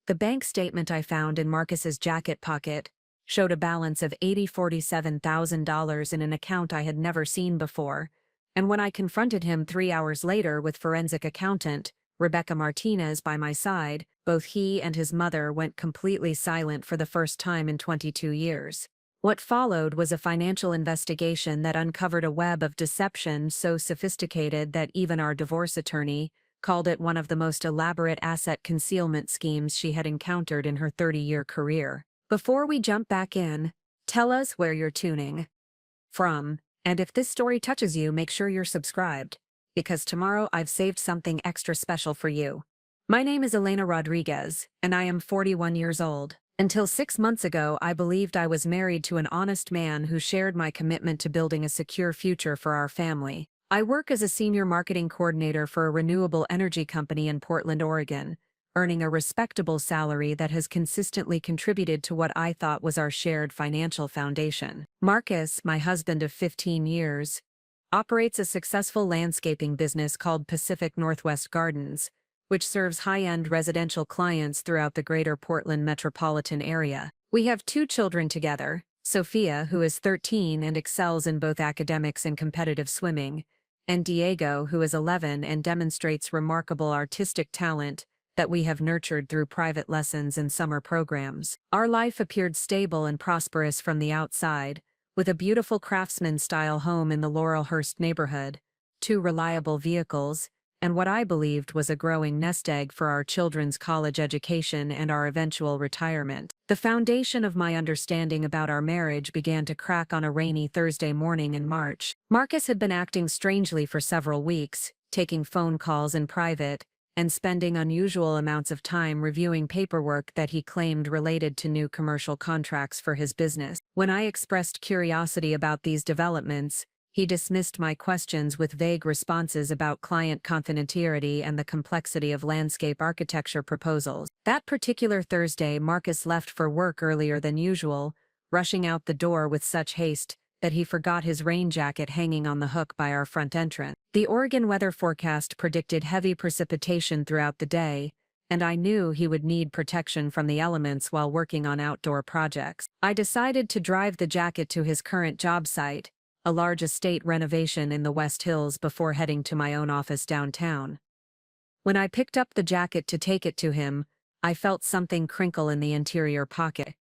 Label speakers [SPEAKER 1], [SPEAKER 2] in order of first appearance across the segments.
[SPEAKER 1] The bank statement I found in Marcus's jacket pocket showed a balance of $47,000 in an account I had never seen before, and when I confronted him 3 hours later with forensic accountant Rebecca Martinez by my side, both he and his mother went completely silent for the first time in 22 years. What followed was a financial investigation that uncovered a web of deception so sophisticated that even our divorce attorney called it one of the most elaborate asset concealment schemes she had encountered in her 30-year career. Before we jump back in, tell us where you're tuning from, and if this story touches you, make sure you're subscribed, because tomorrow I've saved something extra special for you. My name is Elena Rodriguez, and I am 41 years old. Until 6 months ago, I believed I was married to an honest man who shared my commitment to building a secure future for our family. I work as a senior marketing coordinator for a renewable energy company in Portland, Oregon, earning a respectable salary that has consistently contributed to what I thought was our shared financial foundation. Marcus, my husband of 15 years, operates a successful landscaping business called Pacific Northwest Gardens, which serves high-end residential clients throughout the greater Portland metropolitan area. We have 2 children together, Sophia, who is 13 and excels in both academics and competitive swimming, and Diego, who is 11 and demonstrates remarkable artistic talent that we have nurtured through private lessons and summer programs. Our life appeared stable and prosperous from the outside, with a beautiful craftsman-style home in the Laurelhurst neighborhood, 2 reliable vehicles, and what I believed was a growing nest egg for our children's college education and our eventual retirement. The foundation of my understanding about our marriage began to crack on a rainy Thursday morning in March. Marcus had been acting strangely for several weeks, taking phone calls in private, and spending unusual amounts of time reviewing paperwork that he claimed related to new commercial contracts for his business. When I expressed curiosity about these developments, he dismissed my questions with vague responses about client confidentiality and the complexity of landscape architecture proposals. That particular Thursday, Marcus left for work earlier than usual, rushing out the door with such haste that he forgot his rain jacket hanging on the hook by our front entrance. The Oregon weather forecast predicted heavy precipitation throughout the day, and I knew he would need protection from the elements while working on outdoor projects. I decided to drive the jacket to his current job site, a large estate renovation in the West Hills, before heading to my own office downtown. When I picked up the jacket to take it to him, I felt something crinkle in the interior pocket.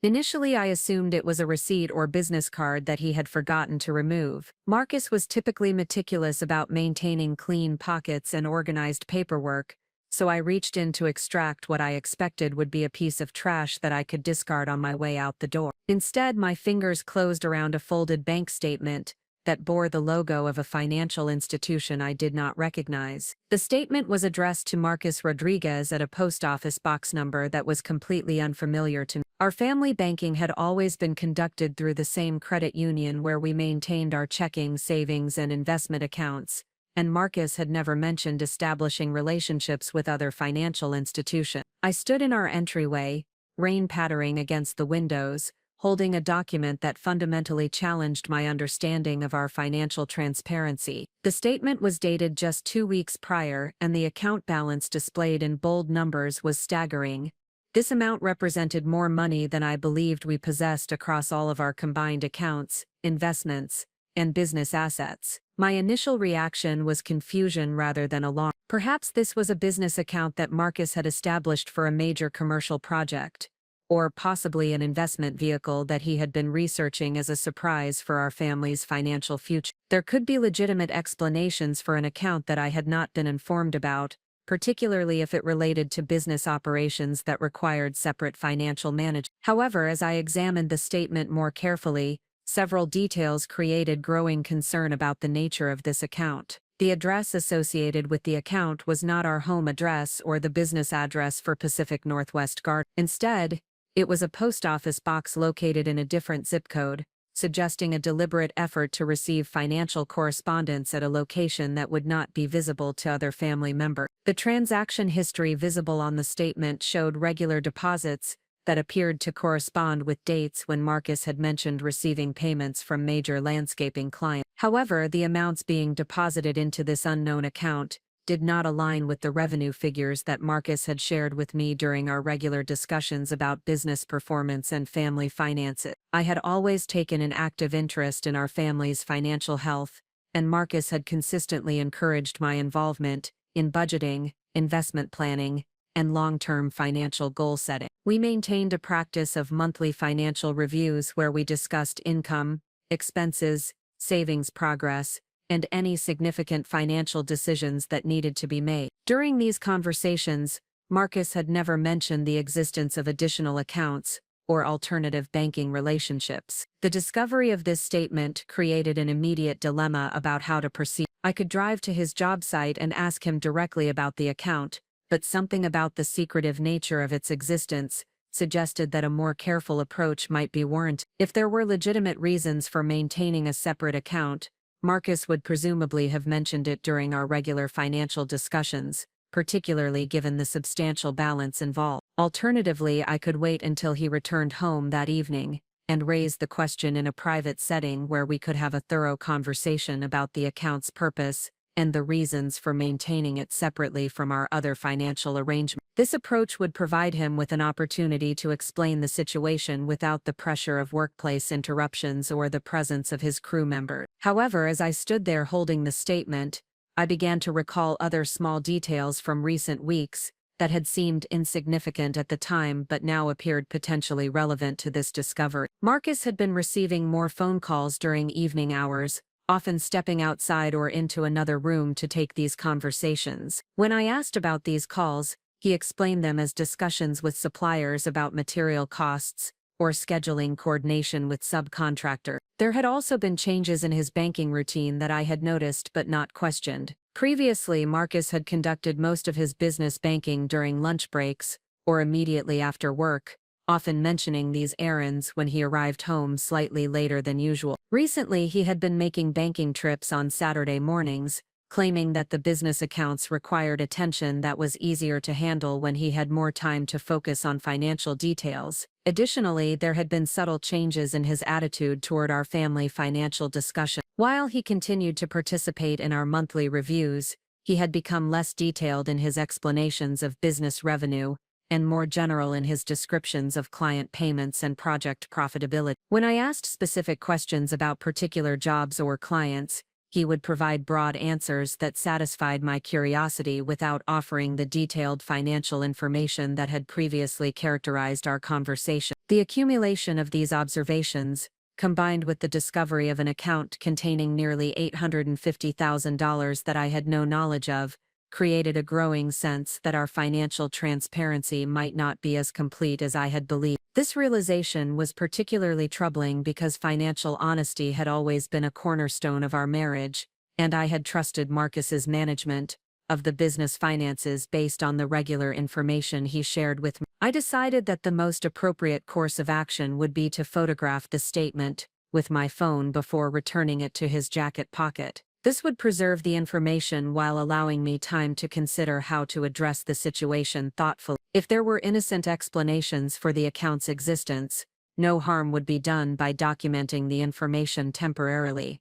[SPEAKER 1] Initially, I assumed it was a receipt or business card that he had forgotten to remove. Marcus was typically meticulous about maintaining clean pockets and organized paperwork, so I reached in to extract what I expected would be a piece of trash that I could discard on my way out the door. Instead, my fingers closed around a folded bank statement that bore the logo of a financial institution I did not recognize. The statement was addressed to Marcus Rodriguez at a post office box number that was completely unfamiliar to me. Our family banking had always been conducted through the same credit union where we maintained our checking, savings, and investment accounts, and Marcus had never mentioned establishing relationships with other financial institutions. I stood in our entryway, rain pattering against the windows, holding a document that fundamentally challenged my understanding of our financial transparency. The statement was dated just 2 weeks prior, and the account balance displayed in bold numbers was staggering. This amount represented more money than I believed we possessed across all of our combined accounts, investments, and business assets. My initial reaction was confusion rather than alarm. Perhaps this was a business account that Marcus had established for a major commercial project, or possibly an investment vehicle that he had been researching as a surprise for our family's financial future. There could be legitimate explanations for an account that I had not been informed about, particularly if it related to business operations that required separate financial management. However, as I examined the statement more carefully, several details created growing concern about the nature of this account. The address associated with the account was not our home address or the business address for Pacific Northwest Gardens. Instead, it was a post office box located in a different zip code, suggesting a deliberate effort to receive financial correspondence at a location that would not be visible to other family members. The transaction history visible on the statement showed regular deposits that appeared to correspond with dates when Marcus had mentioned receiving payments from major landscaping clients. However, the amounts being deposited into this unknown account did not align with the revenue figures that Marcus had shared with me during our regular discussions about business performance and family finances. I had always taken an active interest in our family's financial health, and Marcus had consistently encouraged my involvement in budgeting, investment planning, and long-term financial goal setting. We maintained a practice of monthly financial reviews where we discussed income, expenses, savings progress, and any significant financial decisions that needed to be made. During these conversations, Marcus had never mentioned the existence of additional accounts or alternative banking relationships. The discovery of this statement created an immediate dilemma about how to proceed. I could drive to his job site and ask him directly about the account, but something about the secretive nature of its existence suggested that a more careful approach might be warranted. If there were legitimate reasons for maintaining a separate account, Marcus would presumably have mentioned it during our regular financial discussions, particularly given the substantial balance involved. Alternatively, I could wait until he returned home that evening and raise the question in a private setting where we could have a thorough conversation about the account's purpose and the reasons for maintaining it separately from our other financial arrangements. This approach would provide him with an opportunity to explain the situation without the pressure of workplace interruptions or the presence of his crew members. However, as I stood there holding the statement, I began to recall other small details from recent weeks that had seemed insignificant at the time but now appeared potentially relevant to this discovery. Marcus had been receiving more phone calls during evening hours, often stepping outside or into another room to take these conversations. When I asked about these calls, he explained them as discussions with suppliers about material costs or scheduling coordination with subcontractors. There had also been changes in his banking routine that I had noticed but not questioned. Previously, Marcus had conducted most of his business banking during lunch breaks or immediately after work, often mentioning these errands when he arrived home slightly later than usual. Recently, he had been making banking trips on Saturday mornings, claiming that the business accounts required attention that was easier to handle when he had more time to focus on financial details. Additionally, there had been subtle changes in his attitude toward our family financial discussion. While he continued to participate in our monthly reviews, he had become less detailed in his explanations of business revenue and more general in his descriptions of client payments and project profitability. When I asked specific questions about particular jobs or clients, he would provide broad answers that satisfied my curiosity without offering the detailed financial information that had previously characterized our conversation. The accumulation of these observations, combined with the discovery of an account containing nearly $850,000 that I had no knowledge of, created a growing sense that our financial transparency might not be as complete as I had believed. This realization was particularly troubling because financial honesty had always been a cornerstone of our marriage, and I had trusted Marcus's management of the business finances based on the regular information he shared with me. I decided that the most appropriate course of action would be to photograph the statement with my phone before returning it to his jacket pocket. This would preserve the information while allowing me time to consider how to address the situation thoughtfully. If there were innocent explanations for the account's existence, no harm would be done by documenting the information temporarily.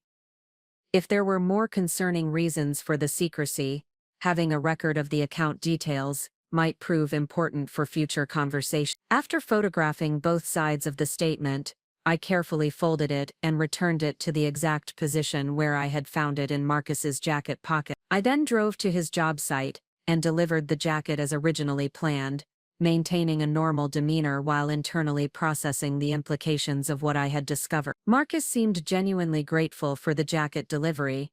[SPEAKER 1] If there were more concerning reasons for the secrecy, having a record of the account details might prove important for future conversation. After photographing both sides of the statement, I carefully folded it and returned it to the exact position where I had found it in Marcus's jacket pocket. I then drove to his job site and delivered the jacket as originally planned, maintaining a normal demeanor while internally processing the implications of what I had discovered. Marcus seemed genuinely grateful for the jacket delivery,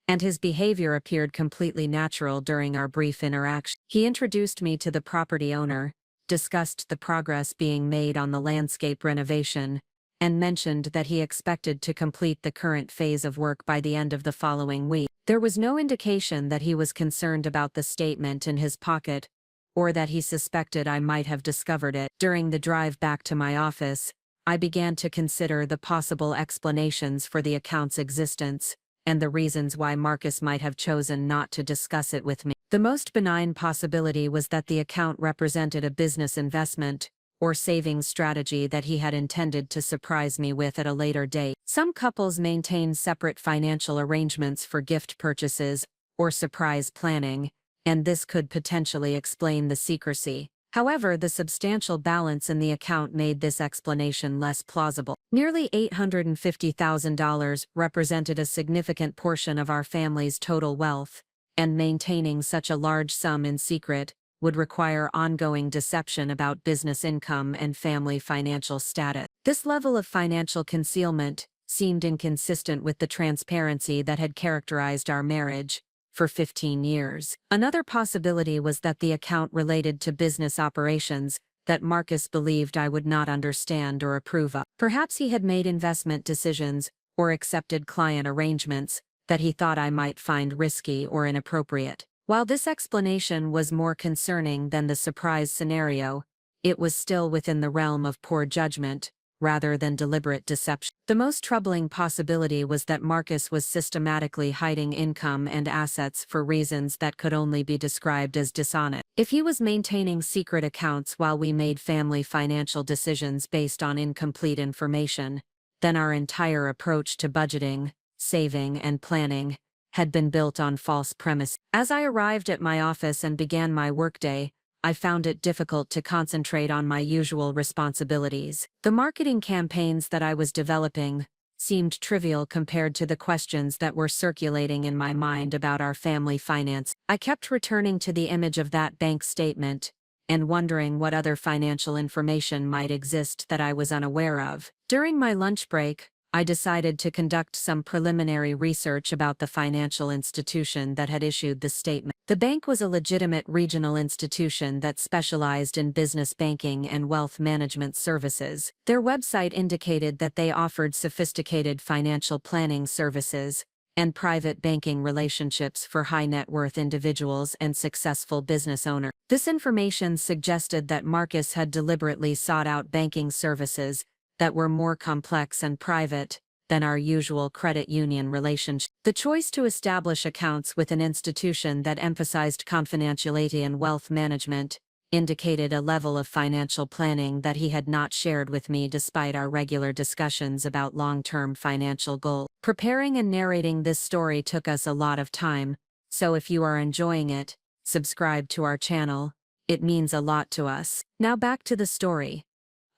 [SPEAKER 1] and his behavior appeared completely natural during our brief interaction. He introduced me to the property owner, discussed the progress being made on the landscape renovation, and mentioned that he expected to complete the current phase of work by the end of the following week. There was no indication that he was concerned about the statement in his pocket, or that he suspected I might have discovered it. During the drive back to my office, I began to consider the possible explanations for the account's existence, and the reasons why Marcus might have chosen not to discuss it with me. The most benign possibility was that the account represented a business investment or savings strategy that he had intended to surprise me with at a later date. Some couples maintain separate financial arrangements for gift purchases or surprise planning, and this could potentially explain the secrecy. However, the substantial balance in the account made this explanation less plausible. Nearly $850,000 represented a significant portion of our family's total wealth, and maintaining such a large sum in secret would require ongoing deception about business income and family financial status. This level of financial concealment seemed inconsistent with the transparency that had characterized our marriage for 15 years. Another possibility was that the account related to business operations that Marcus believed I would not understand or approve of. Perhaps he had made investment decisions or accepted client arrangements that he thought I might find risky or inappropriate. While this explanation was more concerning than the surprise scenario, it was still within the realm of poor judgment, rather than deliberate deception. The most troubling possibility was that Marcus was systematically hiding income and assets for reasons that could only be described as dishonest. If he was maintaining secret accounts while we made family financial decisions based on incomplete information, then our entire approach to budgeting, saving, and planning had been built on false premises. As I arrived at my office and began my workday, I found it difficult to concentrate on my usual responsibilities. The marketing campaigns that I was developing seemed trivial compared to the questions that were circulating in my mind about our family finance. I kept returning to the image of that bank statement and wondering what other financial information might exist that I was unaware of. During my lunch break, I decided to conduct some preliminary research about the financial institution that had issued the statement. The bank was a legitimate regional institution that specialized in business banking and wealth management services. Their website indicated that they offered sophisticated financial planning services and private banking relationships for high net worth individuals and successful business owners. This information suggested that Marcus had deliberately sought out banking services that were more complex and private than our usual credit union relationship. The choice to establish accounts with an institution that emphasized confidentiality and wealth management indicated a level of financial planning that he had not shared with me despite our regular discussions about long-term financial goals. Preparing and narrating this story took us a lot of time, so if you are enjoying it, subscribe to our channel. It means a lot to us. Now back to the story.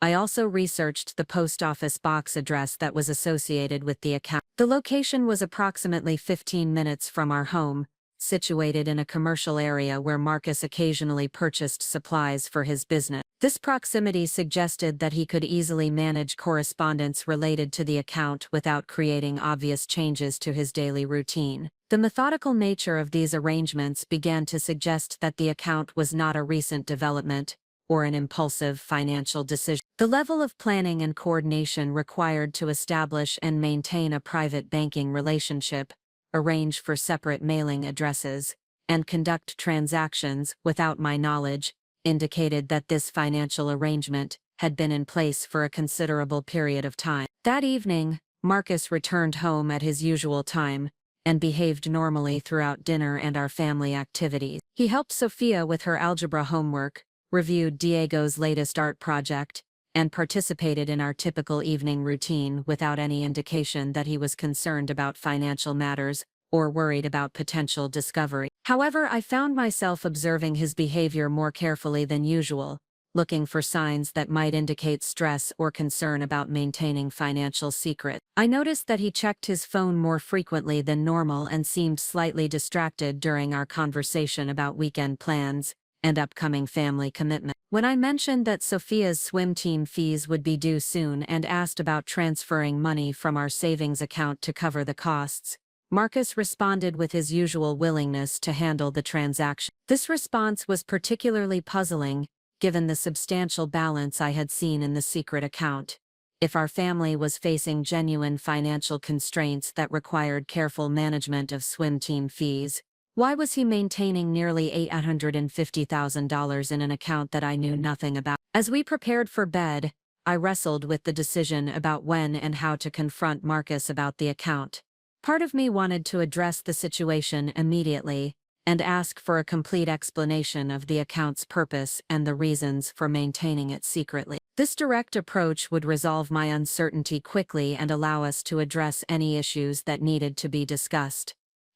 [SPEAKER 1] I also researched the post office box address that was associated with the account. The location was approximately 15 minutes from our home, situated in a commercial area where Marcus occasionally purchased supplies for his business. This proximity suggested that he could easily manage correspondence related to the account without creating obvious changes to his daily routine. The methodical nature of these arrangements began to suggest that the account was not a recent development or an impulsive financial decision. The level of planning and coordination required to establish and maintain a private banking relationship, arrange for separate mailing addresses, and conduct transactions without my knowledge, indicated that this financial arrangement had been in place for a considerable period of time. That evening, Marcus returned home at his usual time and behaved normally throughout dinner and our family activities. He helped Sophia with her algebra homework, reviewed Diego's latest art project, and participated in our typical evening routine without any indication that he was concerned about financial matters or worried about potential discovery. However, I found myself observing his behavior more carefully than usual, looking for signs that might indicate stress or concern about maintaining financial secrets. I noticed that he checked his phone more frequently than normal and seemed slightly distracted during our conversation about weekend plans and upcoming family commitment. When I mentioned that Sophia's swim team fees would be due soon and asked about transferring money from our savings account to cover the costs, Marcus responded with his usual willingness to handle the transaction. This response was particularly puzzling, given the substantial balance I had seen in the secret account. If our family was facing genuine financial constraints that required careful management of swim team fees, why was he maintaining nearly $850,000 in an account that I knew nothing about? As we prepared for bed, I wrestled with the decision about when and how to confront Marcus about the account. Part of me wanted to address the situation immediately and ask for a complete explanation of the account's purpose and the reasons for maintaining it secretly. This direct approach would resolve my uncertainty quickly and allow us to address any issues that needed to be discussed.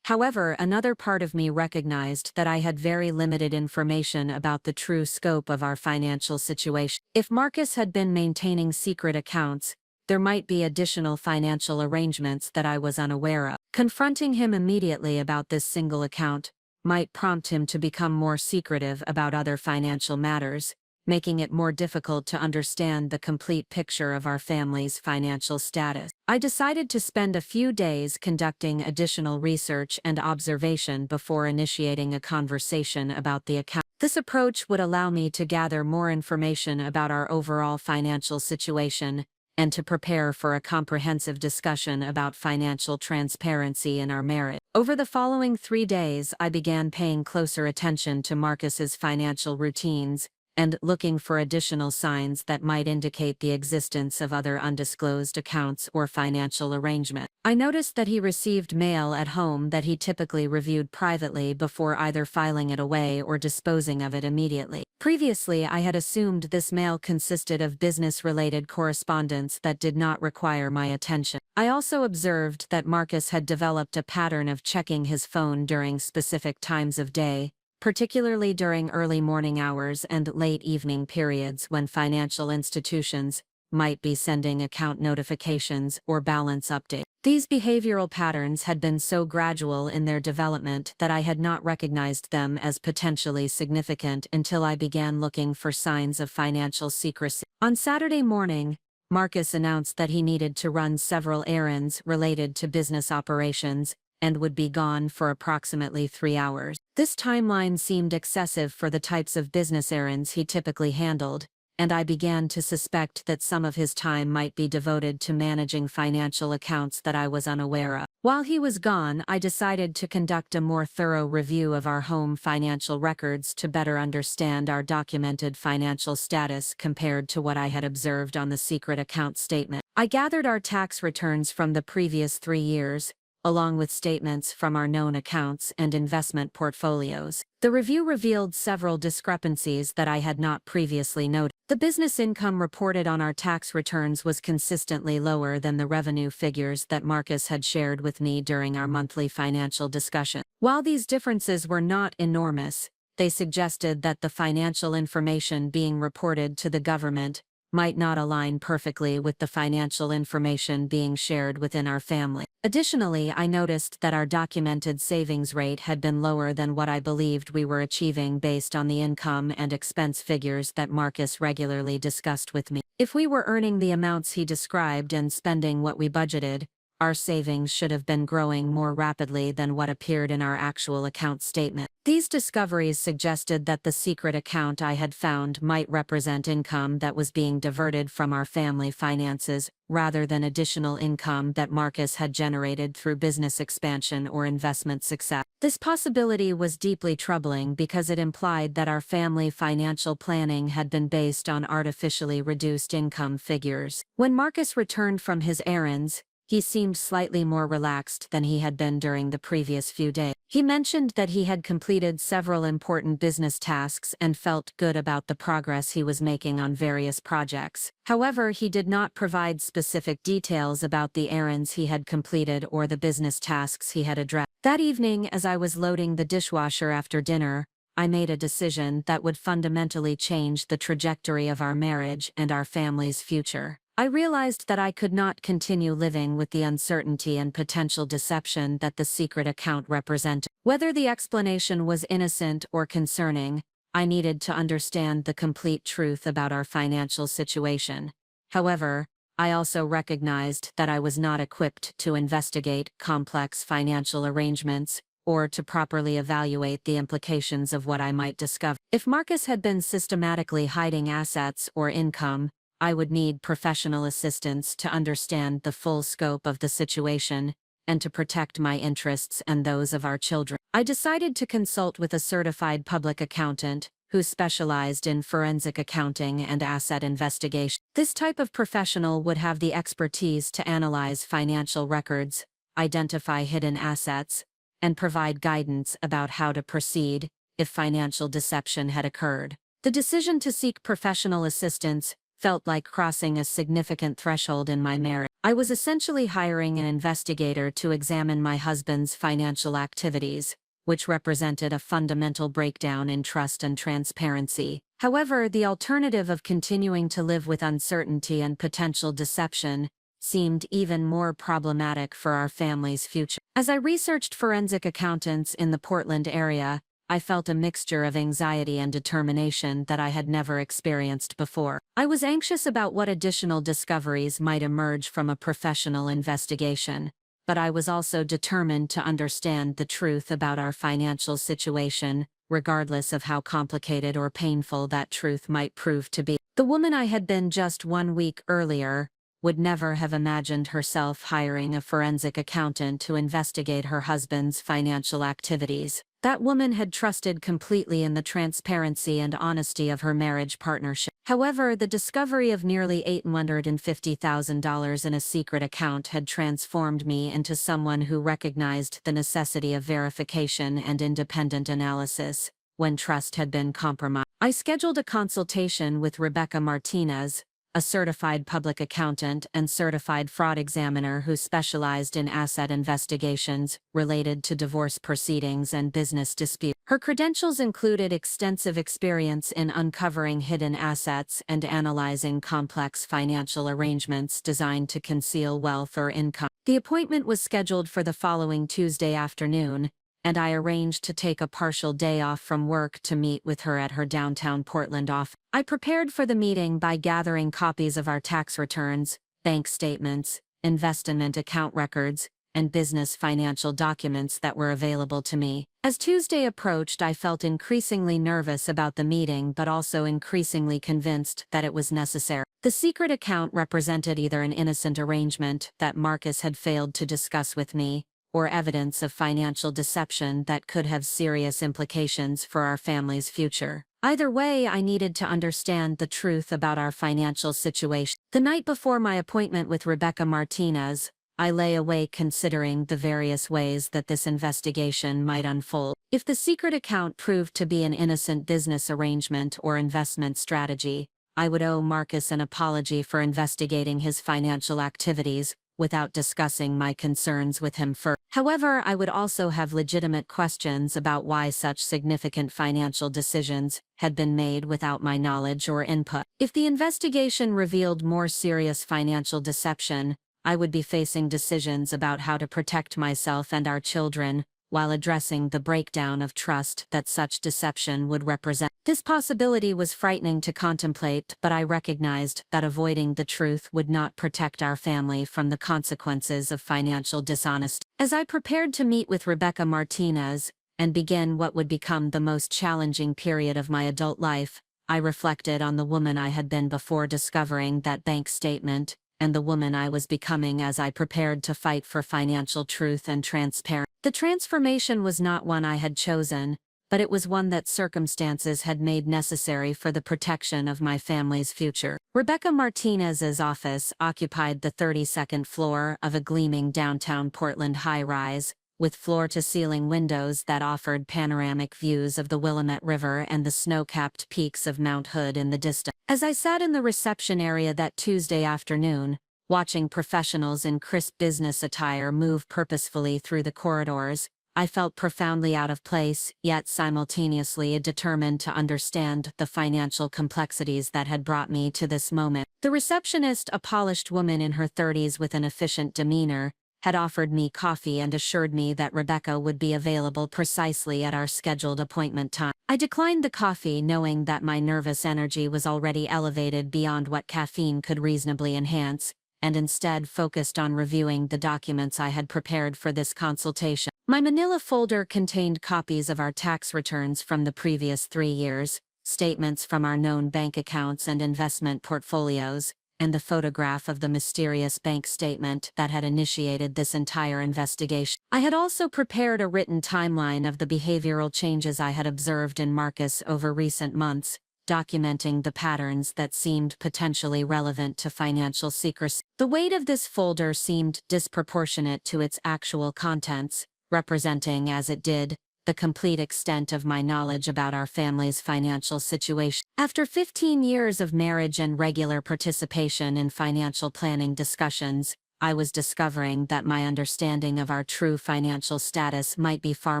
[SPEAKER 1] However, another part of me recognized that I had very limited information about the true scope of our financial situation. If Marcus had been maintaining secret accounts, there might be additional financial arrangements that I was unaware of. Confronting him immediately about this single account might prompt him to become more secretive about other financial matters, making it more difficult to understand the complete picture of our family's financial status. I decided to spend a few days conducting additional research and observation before initiating a conversation about the account. This approach would allow me to gather more information about our overall financial situation and to prepare for a comprehensive discussion about financial transparency in our marriage. Over the following 3 days, I began paying closer attention to Marcus's financial routines and looking for additional signs that might indicate the existence of other undisclosed accounts or financial arrangements. I noticed that he received mail at home that he typically reviewed privately before either filing it away or disposing of it immediately. Previously, I had assumed this mail consisted of business-related correspondence that did not require my attention. I also observed that Marcus had developed a pattern of checking his phone during specific times of day, particularly during early morning hours and late evening periods when financial institutions might be sending account notifications or balance updates. These behavioral patterns had been so gradual in their development that I had not recognized them as potentially significant until I began looking for signs of financial secrecy. On Saturday morning, Marcus announced that he needed to run several errands related to business operations and would be gone for approximately 3 hours. This timeline seemed excessive for the types of business errands he typically handled, and I began to suspect that some of his time might be devoted to managing financial accounts that I was unaware of. While he was gone, I decided to conduct a more thorough review of our home financial records to better understand our documented financial status compared to what I had observed on the secret account statement. I gathered our tax returns from the previous 3 years, along with statements from our known accounts and investment portfolios. The review revealed several discrepancies that I had not previously noted. The business income reported on our tax returns was consistently lower than the revenue figures that Marcus had shared with me during our monthly financial discussion. While these differences were not enormous, they suggested that the financial information being reported to the government might not align perfectly with the financial information being shared within our family. Additionally, I noticed that our documented savings rate had been lower than what I believed we were achieving based on the income and expense figures that Marcus regularly discussed with me. If we were earning the amounts he described and spending what we budgeted, our savings should have been growing more rapidly than what appeared in our actual account statement. These discoveries suggested that the secret account I had found might represent income that was being diverted from our family finances rather than additional income that Marcus had generated through business expansion or investment success. This possibility was deeply troubling because it implied that our family financial planning had been based on artificially reduced income figures. When Marcus returned from his errands, he seemed slightly more relaxed than he had been during the previous few days. He mentioned that he had completed several important business tasks and felt good about the progress he was making on various projects. However, he did not provide specific details about the errands he had completed or the business tasks he had addressed. That evening, as I was loading the dishwasher after dinner, I made a decision that would fundamentally change the trajectory of our marriage and our family's future. I realized that I could not continue living with the uncertainty and potential deception that the secret account represented. Whether the explanation was innocent or concerning, I needed to understand the complete truth about our financial situation. However, I also recognized that I was not equipped to investigate complex financial arrangements or to properly evaluate the implications of what I might discover. If Marcus had been systematically hiding assets or income, I would need professional assistance to understand the full scope of the situation and to protect my interests and those of our children. I decided to consult with a certified public accountant who specialized in forensic accounting and asset investigation. This type of professional would have the expertise to analyze financial records, identify hidden assets, and provide guidance about how to proceed if financial deception had occurred. The decision to seek professional assistance felt like crossing a significant threshold in my marriage. I was essentially hiring an investigator to examine my husband's financial activities, which represented a fundamental breakdown in trust and transparency. However, the alternative of continuing to live with uncertainty and potential deception seemed even more problematic for our family's future. As I researched forensic accountants in the Portland area, I felt a mixture of anxiety and determination that I had never experienced before. I was anxious about what additional discoveries might emerge from a professional investigation, but I was also determined to understand the truth about our financial situation, regardless of how complicated or painful that truth might prove to be. The woman I had been just 1 week earlier would never have imagined herself hiring a forensic accountant to investigate her husband's financial activities. That woman had trusted completely in the transparency and honesty of her marriage partnership. However, the discovery of nearly $850,000 in a secret account had transformed me into someone who recognized the necessity of verification and independent analysis when trust had been compromised. I scheduled a consultation with Rebecca Martinez, a certified public accountant and certified fraud examiner who specialized in asset investigations related to divorce proceedings and business disputes. Her credentials included extensive experience in uncovering hidden assets and analyzing complex financial arrangements designed to conceal wealth or income. The appointment was scheduled for the following Tuesday afternoon, and I arranged to take a partial day off from work to meet with her at her downtown Portland office. I prepared for the meeting by gathering copies of our tax returns, bank statements, investment account records, and business financial documents that were available to me. As Tuesday approached, I felt increasingly nervous about the meeting but also increasingly convinced that it was necessary. The secret account represented either an innocent arrangement that Marcus had failed to discuss with me, or evidence of financial deception that could have serious implications for our family's future. Either way, I needed to understand the truth about our financial situation. The night before my appointment with Rebecca Martinez, I lay awake considering the various ways that this investigation might unfold. If the secret account proved to be an innocent business arrangement or investment strategy, I would owe Marcus an apology for investigating his financial activities without discussing my concerns with him first. However, I would also have legitimate questions about why such significant financial decisions had been made without my knowledge or input. If the investigation revealed more serious financial deception, I would be facing decisions about how to protect myself and our children, while addressing the breakdown of trust that such deception would represent. This possibility was frightening to contemplate, but I recognized that avoiding the truth would not protect our family from the consequences of financial dishonesty. As I prepared to meet with Rebecca Martinez and begin what would become the most challenging period of my adult life, I reflected on the woman I had been before discovering that bank statement, and the woman I was becoming as I prepared to fight for financial truth and transparency. The transformation was not one I had chosen, but it was one that circumstances had made necessary for the protection of my family's future. Rebecca Martinez's office occupied the 32nd floor of a gleaming downtown Portland high-rise, with floor-to-ceiling windows that offered panoramic views of the Willamette River and the snow-capped peaks of Mount Hood in the distance. As I sat in the reception area that Tuesday afternoon, watching professionals in crisp business attire move purposefully through the corridors, I felt profoundly out of place, yet simultaneously determined to understand the financial complexities that had brought me to this moment. The receptionist, a polished woman in her 30s with an efficient demeanor, had offered me coffee and assured me that Rebecca would be available precisely at our scheduled appointment time. I declined the coffee, knowing that my nervous energy was already elevated beyond what caffeine could reasonably enhance, and instead focused on reviewing the documents I had prepared for this consultation. My manila folder contained copies of our tax returns from the previous 3 years, statements from our known bank accounts and investment portfolios, and the photograph of the mysterious bank statement that had initiated this entire investigation. I had also prepared a written timeline of the behavioral changes I had observed in Marcus over recent months, documenting the patterns that seemed potentially relevant to financial secrecy. The weight of this folder seemed disproportionate to its actual contents, representing, as it did, the complete extent of my knowledge about our family's financial situation. After 15 years of marriage and regular participation in financial planning discussions, I was discovering that my understanding of our true financial status might be far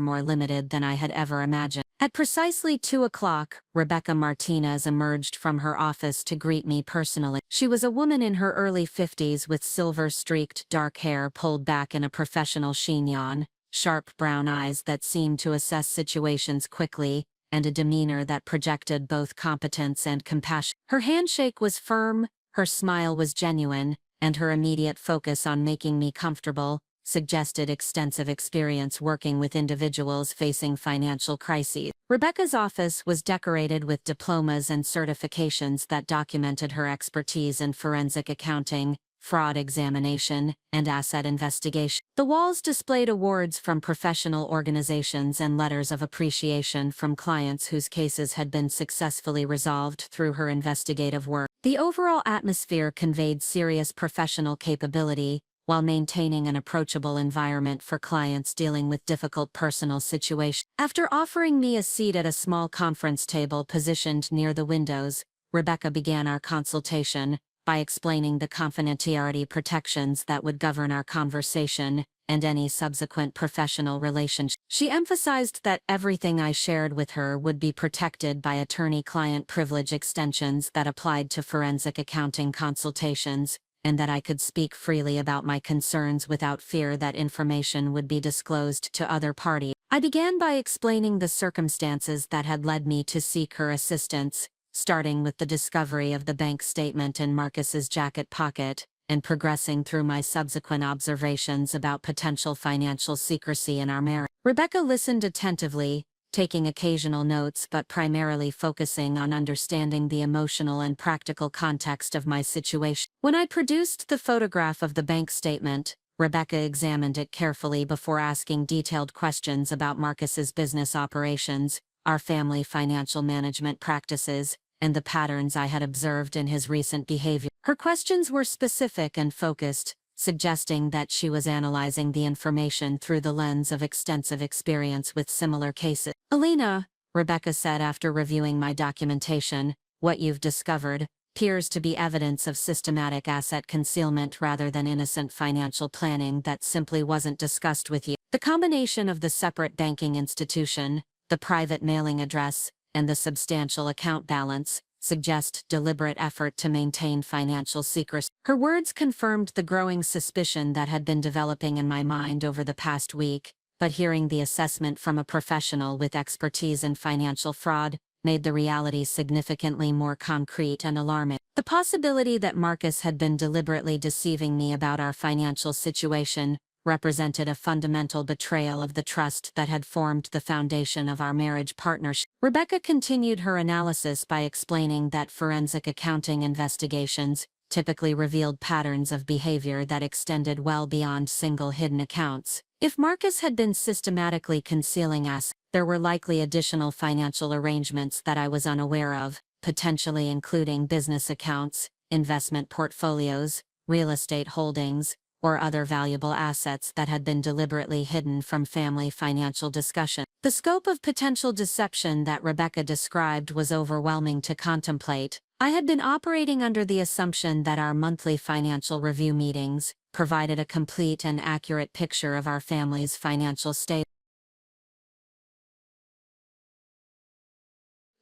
[SPEAKER 1] more limited than I had ever imagined. At precisely 2 o'clock, Rebecca Martinez emerged from her office to greet me personally. She was a woman in her early 50s with silver-streaked dark hair pulled back in a professional chignon, sharp brown eyes that seemed to assess situations quickly, and a demeanor that projected both competence and compassion. Her handshake was firm, her smile was genuine, and her immediate focus on making me comfortable suggested extensive experience working with individuals facing financial crises. Rebecca's office was decorated with diplomas and certifications that documented her expertise in forensic accounting, fraud examination, and asset investigation. The walls displayed awards from professional organizations and letters of appreciation from clients whose cases had been successfully resolved through her investigative work. The overall atmosphere conveyed serious professional capability, while maintaining an approachable environment for clients dealing with difficult personal situations. After offering me a seat at a small conference table positioned near the windows, Rebecca began our consultation by explaining the confidentiality protections that would govern our conversation and any subsequent professional relationship. She emphasized that everything I shared with her would be protected by attorney-client privilege extensions that applied to forensic accounting consultations, and that I could speak freely about my concerns without fear that information would be disclosed to other parties. I began by explaining the circumstances that had led me to seek her assistance, starting with the discovery of the bank statement in Marcus's jacket pocket, and progressing through my subsequent observations about potential financial secrecy in our marriage. Rebecca listened attentively, taking occasional notes but primarily focusing on understanding the emotional and practical context of my situation. When I produced the photograph of the bank statement, Rebecca examined it carefully before asking detailed questions about Marcus's business operations, our family financial management practices, and the patterns I had observed in his recent behavior. Her questions were specific and focused, suggesting that she was analyzing the information through the lens of extensive experience with similar cases. "Alina," Rebecca said after reviewing my documentation, "what you've discovered appears to be evidence of systematic asset concealment rather than innocent financial planning that simply wasn't discussed with you. The combination of the separate banking institution, the private mailing address, and the substantial account balance suggest deliberate effort to maintain financial secrecy." Her words confirmed the growing suspicion that had been developing in my mind over the past week, but hearing the assessment from a professional with expertise in financial fraud made the reality significantly more concrete and alarming. The possibility that Marcus had been deliberately deceiving me about our financial situation represented a fundamental betrayal of the trust that had formed the foundation of our marriage partnership. Rebecca continued her analysis by explaining that forensic accounting investigations typically revealed patterns of behavior that extended well beyond single hidden accounts. If Marcus had been systematically concealing us, there were likely additional financial arrangements that I was unaware of, potentially including business accounts, investment portfolios, real estate holdings, or other valuable assets that had been deliberately hidden from family financial discussion. The scope of potential deception that Rebecca described was overwhelming to contemplate. I had been operating under the assumption that our monthly financial review meetings provided a complete and accurate picture of our family's financial state.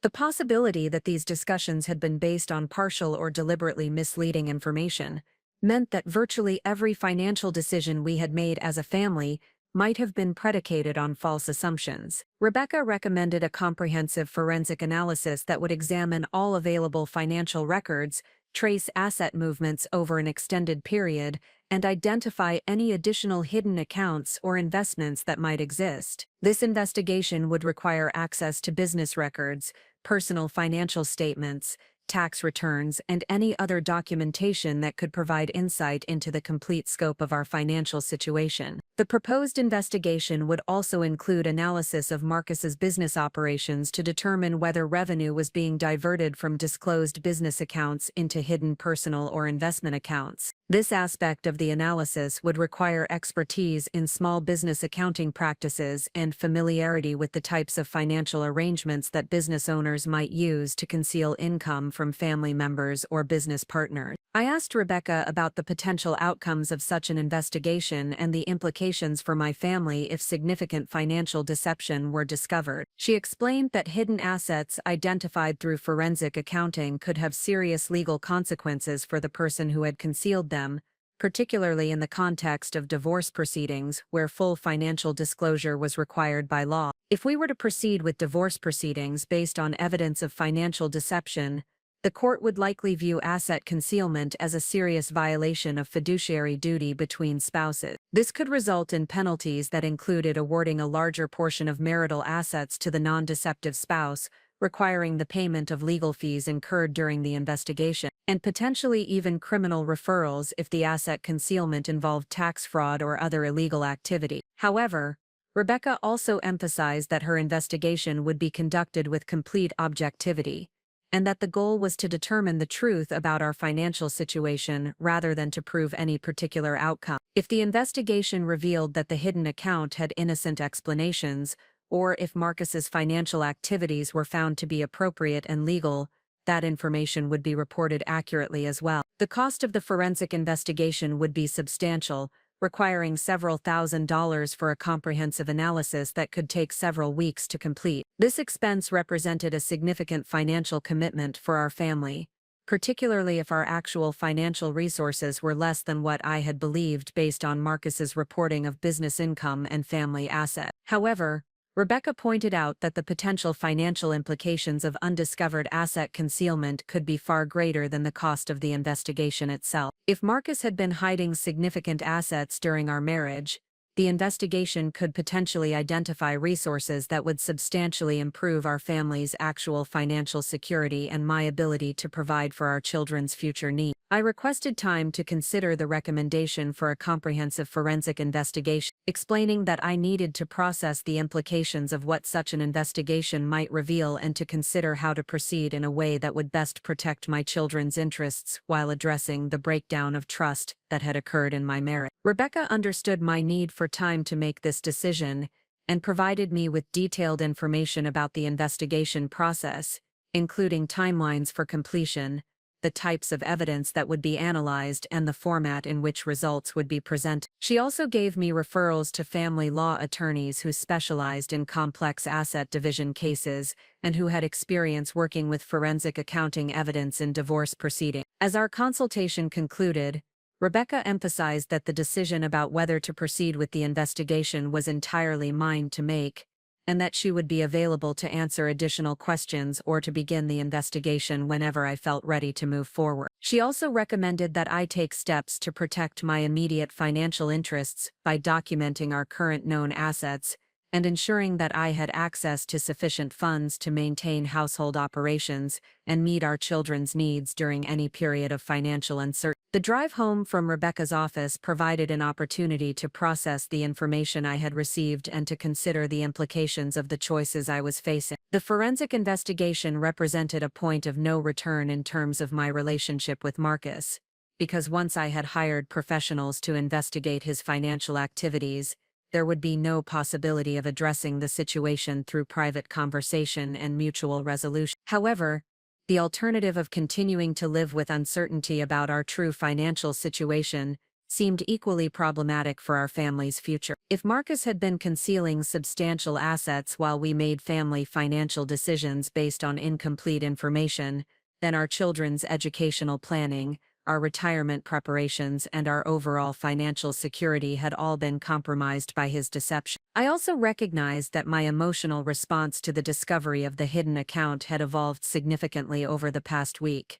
[SPEAKER 1] The possibility that these discussions had been based on partial or deliberately misleading information meant that virtually every financial decision we had made as a family might have been predicated on false assumptions. Rebecca recommended a comprehensive forensic analysis that would examine all available financial records, trace asset movements over an extended period, and identify any additional hidden accounts or investments that might exist. This investigation would require access to business records, personal financial statements, tax returns, and any other documentation that could provide insight into the complete scope of our financial situation. The proposed investigation would also include analysis of Marcus's business operations to determine whether revenue was being diverted from disclosed business accounts into hidden personal or investment accounts. This aspect of the analysis would require expertise in small business accounting practices and familiarity with the types of financial arrangements that business owners might use to conceal income from family members or business partners. I asked Rebecca about the potential outcomes of such an investigation and the implications for my family if significant financial deception were discovered. She explained that hidden assets identified through forensic accounting could have serious legal consequences for the person who had concealed them, particularly in the context of divorce proceedings where full financial disclosure was required by law. If we were to proceed with divorce proceedings based on evidence of financial deception, the court would likely view asset concealment as a serious violation of fiduciary duty between spouses. This could result in penalties that included awarding a larger portion of marital assets to the non-deceptive spouse, requiring the payment of legal fees incurred during the investigation, and potentially even criminal referrals if the asset concealment involved tax fraud or other illegal activity. However, Rebecca also emphasized that her investigation would be conducted with complete objectivity, and that the goal was to determine the truth about our financial situation rather than to prove any particular outcome. If the investigation revealed that the hidden account had innocent explanations, or if Marcus's financial activities were found to be appropriate and legal, that information would be reported accurately as well. The cost of the forensic investigation would be substantial, requiring several $1,000s for a comprehensive analysis that could take several weeks to complete. This expense represented a significant financial commitment for our family, particularly if our actual financial resources were less than what I had believed based on Marcus's reporting of business income and family assets. However, Rebecca pointed out that the potential financial implications of undiscovered asset concealment could be far greater than the cost of the investigation itself. If Marcus had been hiding significant assets during our marriage, the investigation could potentially identify resources that would substantially improve our family's actual financial security and my ability to provide for our children's future needs. I requested time to consider the recommendation for a comprehensive forensic investigation, explaining that I needed to process the implications of what such an investigation might reveal and to consider how to proceed in a way that would best protect my children's interests while addressing the breakdown of trust that had occurred in my marriage. Rebecca understood my need for time to make this decision and provided me with detailed information about the investigation process, including timelines for completion, the types of evidence that would be analyzed, and the format in which results would be presented. She also gave me referrals to family law attorneys who specialized in complex asset division cases and who had experience working with forensic accounting evidence in divorce proceedings. As our consultation concluded, Rebecca emphasized that the decision about whether to proceed with the investigation was entirely mine to make, and that she would be available to answer additional questions or to begin the investigation whenever I felt ready to move forward. She also recommended that I take steps to protect my immediate financial interests by documenting our current known assets and ensuring that I had access to sufficient funds to maintain household operations and meet our children's needs during any period of financial uncertainty. The drive home from Rebecca's office provided an opportunity to process the information I had received and to consider the implications of the choices I was facing. The forensic investigation represented a point of no return in terms of my relationship with Marcus, because once I had hired professionals to investigate his financial activities, there would be no possibility of addressing the situation through private conversation and mutual resolution. However, the alternative of continuing to live with uncertainty about our true financial situation seemed equally problematic for our family's future. If Marcus had been concealing substantial assets while we made family financial decisions based on incomplete information, then our children's educational planning, our retirement preparations, and our overall financial security had all been compromised by his deception. I also recognized that my emotional response to the discovery of the hidden account had evolved significantly over the past week.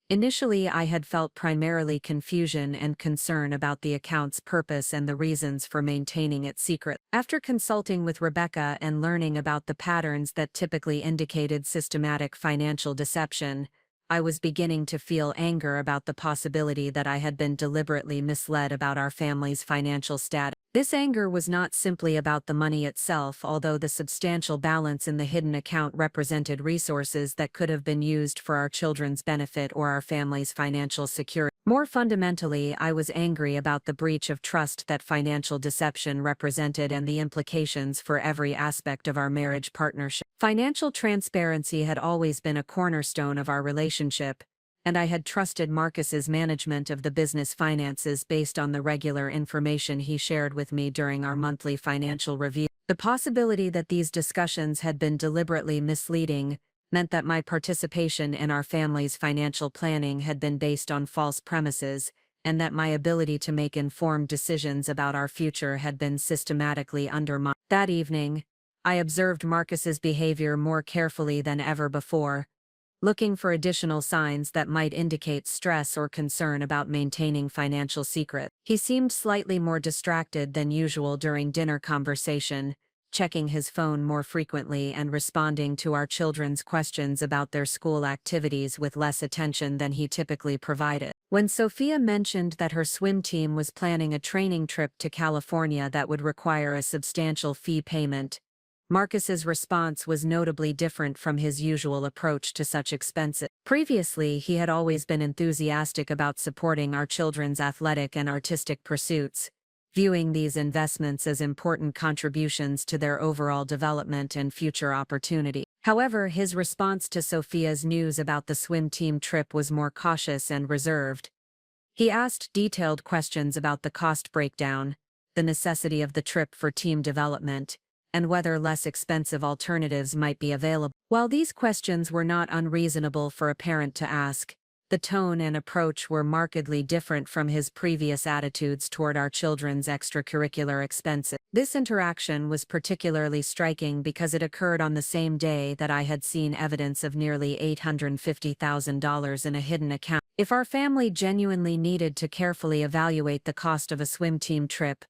[SPEAKER 1] Initially, I had felt primarily confusion and concern about the account's purpose and the reasons for maintaining it secret. After consulting with Rebecca and learning about the patterns that typically indicated systematic financial deception, I was beginning to feel anger about the possibility that I had been deliberately misled about our family's financial status. This anger was not simply about the money itself, although the substantial balance in the hidden account represented resources that could have been used for our children's benefit or our family's financial security. More fundamentally, I was angry about the breach of trust that financial deception represented and the implications for every aspect of our marriage partnership. Financial transparency had always been a cornerstone of our relationship, and I had trusted Marcus's management of the business finances based on the regular information he shared with me during our monthly financial review. The possibility that these discussions had been deliberately misleading meant that my participation in our family's financial planning had been based on false premises, and that my ability to make informed decisions about our future had been systematically undermined. That evening, I observed Marcus's behavior more carefully than ever before, looking for additional signs that might indicate stress or concern about maintaining financial secrets. He seemed slightly more distracted than usual during dinner conversation, checking his phone more frequently and responding to our children's questions about their school activities with less attention than he typically provided. When Sophia mentioned that her swim team was planning a training trip to California that would require a substantial fee payment, Marcus's response was notably different from his usual approach to such expenses. Previously, he had always been enthusiastic about supporting our children's athletic and artistic pursuits, viewing these investments as important contributions to their overall development and future opportunity. However, his response to Sophia's news about the swim team trip was more cautious and reserved. He asked detailed questions about the cost breakdown, the necessity of the trip for team development, and whether less expensive alternatives might be available. While these questions were not unreasonable for a parent to ask, the tone and approach were markedly different from his previous attitudes toward our children's extracurricular expenses. This interaction was particularly striking because it occurred on the same day that I had seen evidence of nearly $850,000 in a hidden account. If our family genuinely needed to carefully evaluate the cost of a swim team trip,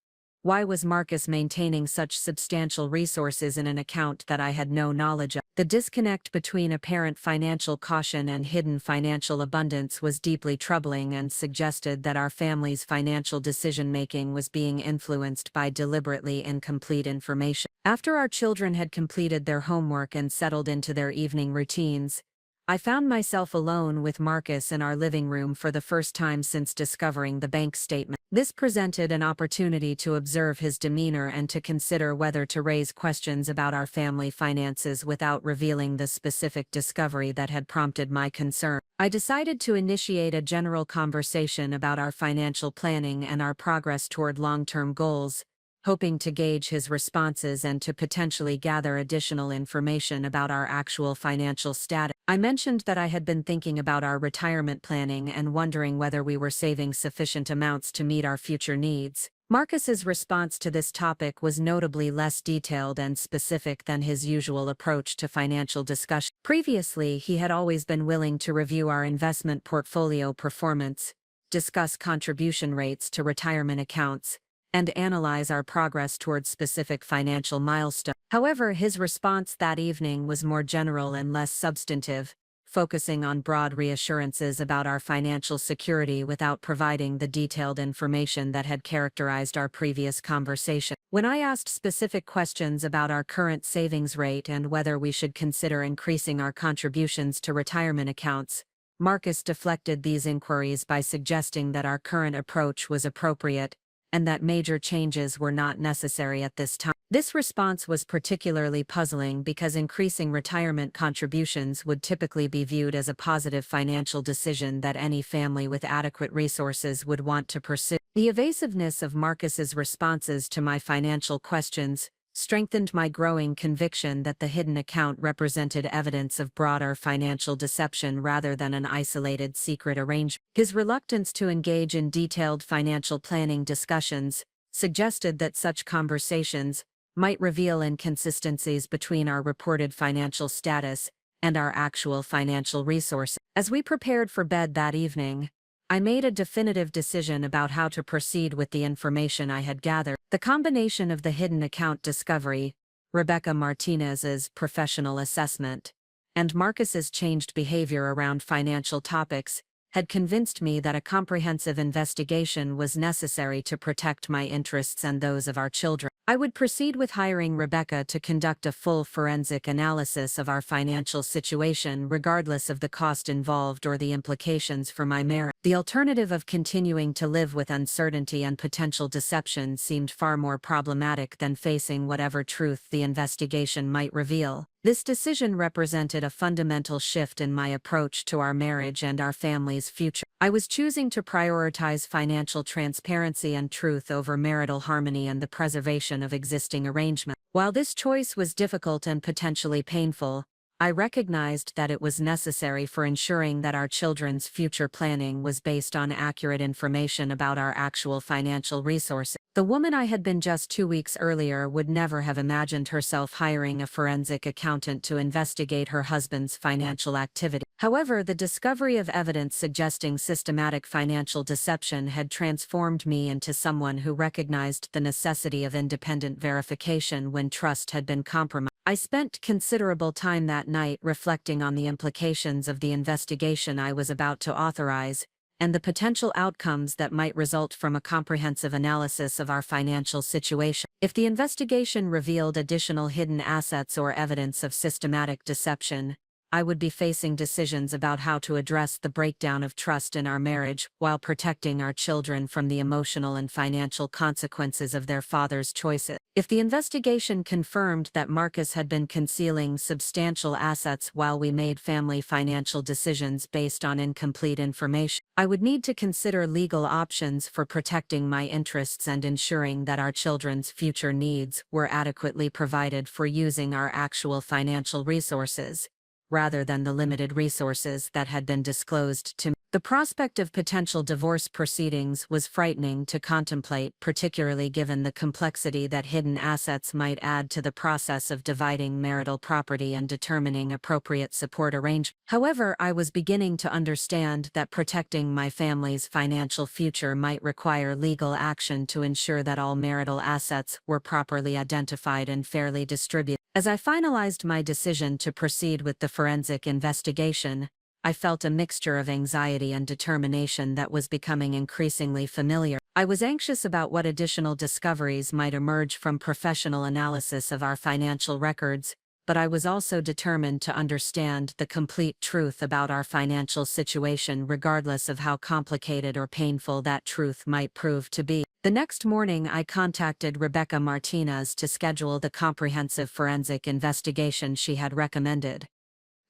[SPEAKER 1] why was Marcus maintaining such substantial resources in an account that I had no knowledge of? The disconnect between apparent financial caution and hidden financial abundance was deeply troubling and suggested that our family's financial decision-making was being influenced by deliberately incomplete information. After our children had completed their homework and settled into their evening routines, I found myself alone with Marcus in our living room for the first time since discovering the bank statement. This presented an opportunity to observe his demeanor and to consider whether to raise questions about our family finances without revealing the specific discovery that had prompted my concern. I decided to initiate a general conversation about our financial planning and our progress toward long-term goals, hoping to gauge his responses and to potentially gather additional information about our actual financial status. I mentioned that I had been thinking about our retirement planning and wondering whether we were saving sufficient amounts to meet our future needs. Marcus's response to this topic was notably less detailed and specific than his usual approach to financial discussion. Previously, he had always been willing to review our investment portfolio performance, discuss contribution rates to retirement accounts, and analyze our progress towards specific financial milestones. However, his response that evening was more general and less substantive, focusing on broad reassurances about our financial security without providing the detailed information that had characterized our previous conversation. When I asked specific questions about our current savings rate and whether we should consider increasing our contributions to retirement accounts, Marcus deflected these inquiries by suggesting that our current approach was appropriate, and that major changes were not necessary at this time. This response was particularly puzzling because increasing retirement contributions would typically be viewed as a positive financial decision that any family with adequate resources would want to pursue. The evasiveness of Marcus's responses to my financial questions strengthened my growing conviction that the hidden account represented evidence of broader financial deception rather than an isolated secret arrangement. His reluctance to engage in detailed financial planning discussions suggested that such conversations might reveal inconsistencies between our reported financial status and our actual financial resources. As we prepared for bed that evening, I made a definitive decision about how to proceed with the information I had gathered. The combination of the hidden account discovery, Rebecca Martinez's professional assessment, and Marcus's changed behavior around financial topics had convinced me that a comprehensive investigation was necessary to protect my interests and those of our children. I would proceed with hiring Rebecca to conduct a full forensic analysis of our financial situation, regardless of the cost involved or the implications for my marriage. The alternative of continuing to live with uncertainty and potential deception seemed far more problematic than facing whatever truth the investigation might reveal. This decision represented a fundamental shift in my approach to our marriage and our family's future. I was choosing to prioritize financial transparency and truth over marital harmony and the preservation of existing arrangements. While this choice was difficult and potentially painful, I recognized that it was necessary for ensuring that our children's future planning was based on accurate information about our actual financial resources. The woman I had been just 2 weeks earlier would never have imagined herself hiring a forensic accountant to investigate her husband's financial activity. However, the discovery of evidence suggesting systematic financial deception had transformed me into someone who recognized the necessity of independent verification when trust had been compromised. I spent considerable time that night reflecting on the implications of the investigation I was about to authorize, and the potential outcomes that might result from a comprehensive analysis of our financial situation. If the investigation revealed additional hidden assets or evidence of systematic deception, I would be facing decisions about how to address the breakdown of trust in our marriage while protecting our children from the emotional and financial consequences of their father's choices. If the investigation confirmed that Marcus had been concealing substantial assets while we made family financial decisions based on incomplete information, I would need to consider legal options for protecting my interests and ensuring that our children's future needs were adequately provided for using our actual financial resources, rather than the limited resources that had been disclosed to me. The prospect of potential divorce proceedings was frightening to contemplate, particularly given the complexity that hidden assets might add to the process of dividing marital property and determining appropriate support arrangements. However, I was beginning to understand that protecting my family's financial future might require legal action to ensure that all marital assets were properly identified and fairly distributed. As I finalized my decision to proceed with the forensic investigation, I felt a mixture of anxiety and determination that was becoming increasingly familiar. I was anxious about what additional discoveries might emerge from professional analysis of our financial records, but I was also determined to understand the complete truth about our financial situation, regardless of how complicated or painful that truth might prove to be. The next morning, I contacted Rebecca Martinez to schedule the comprehensive forensic investigation she had recommended.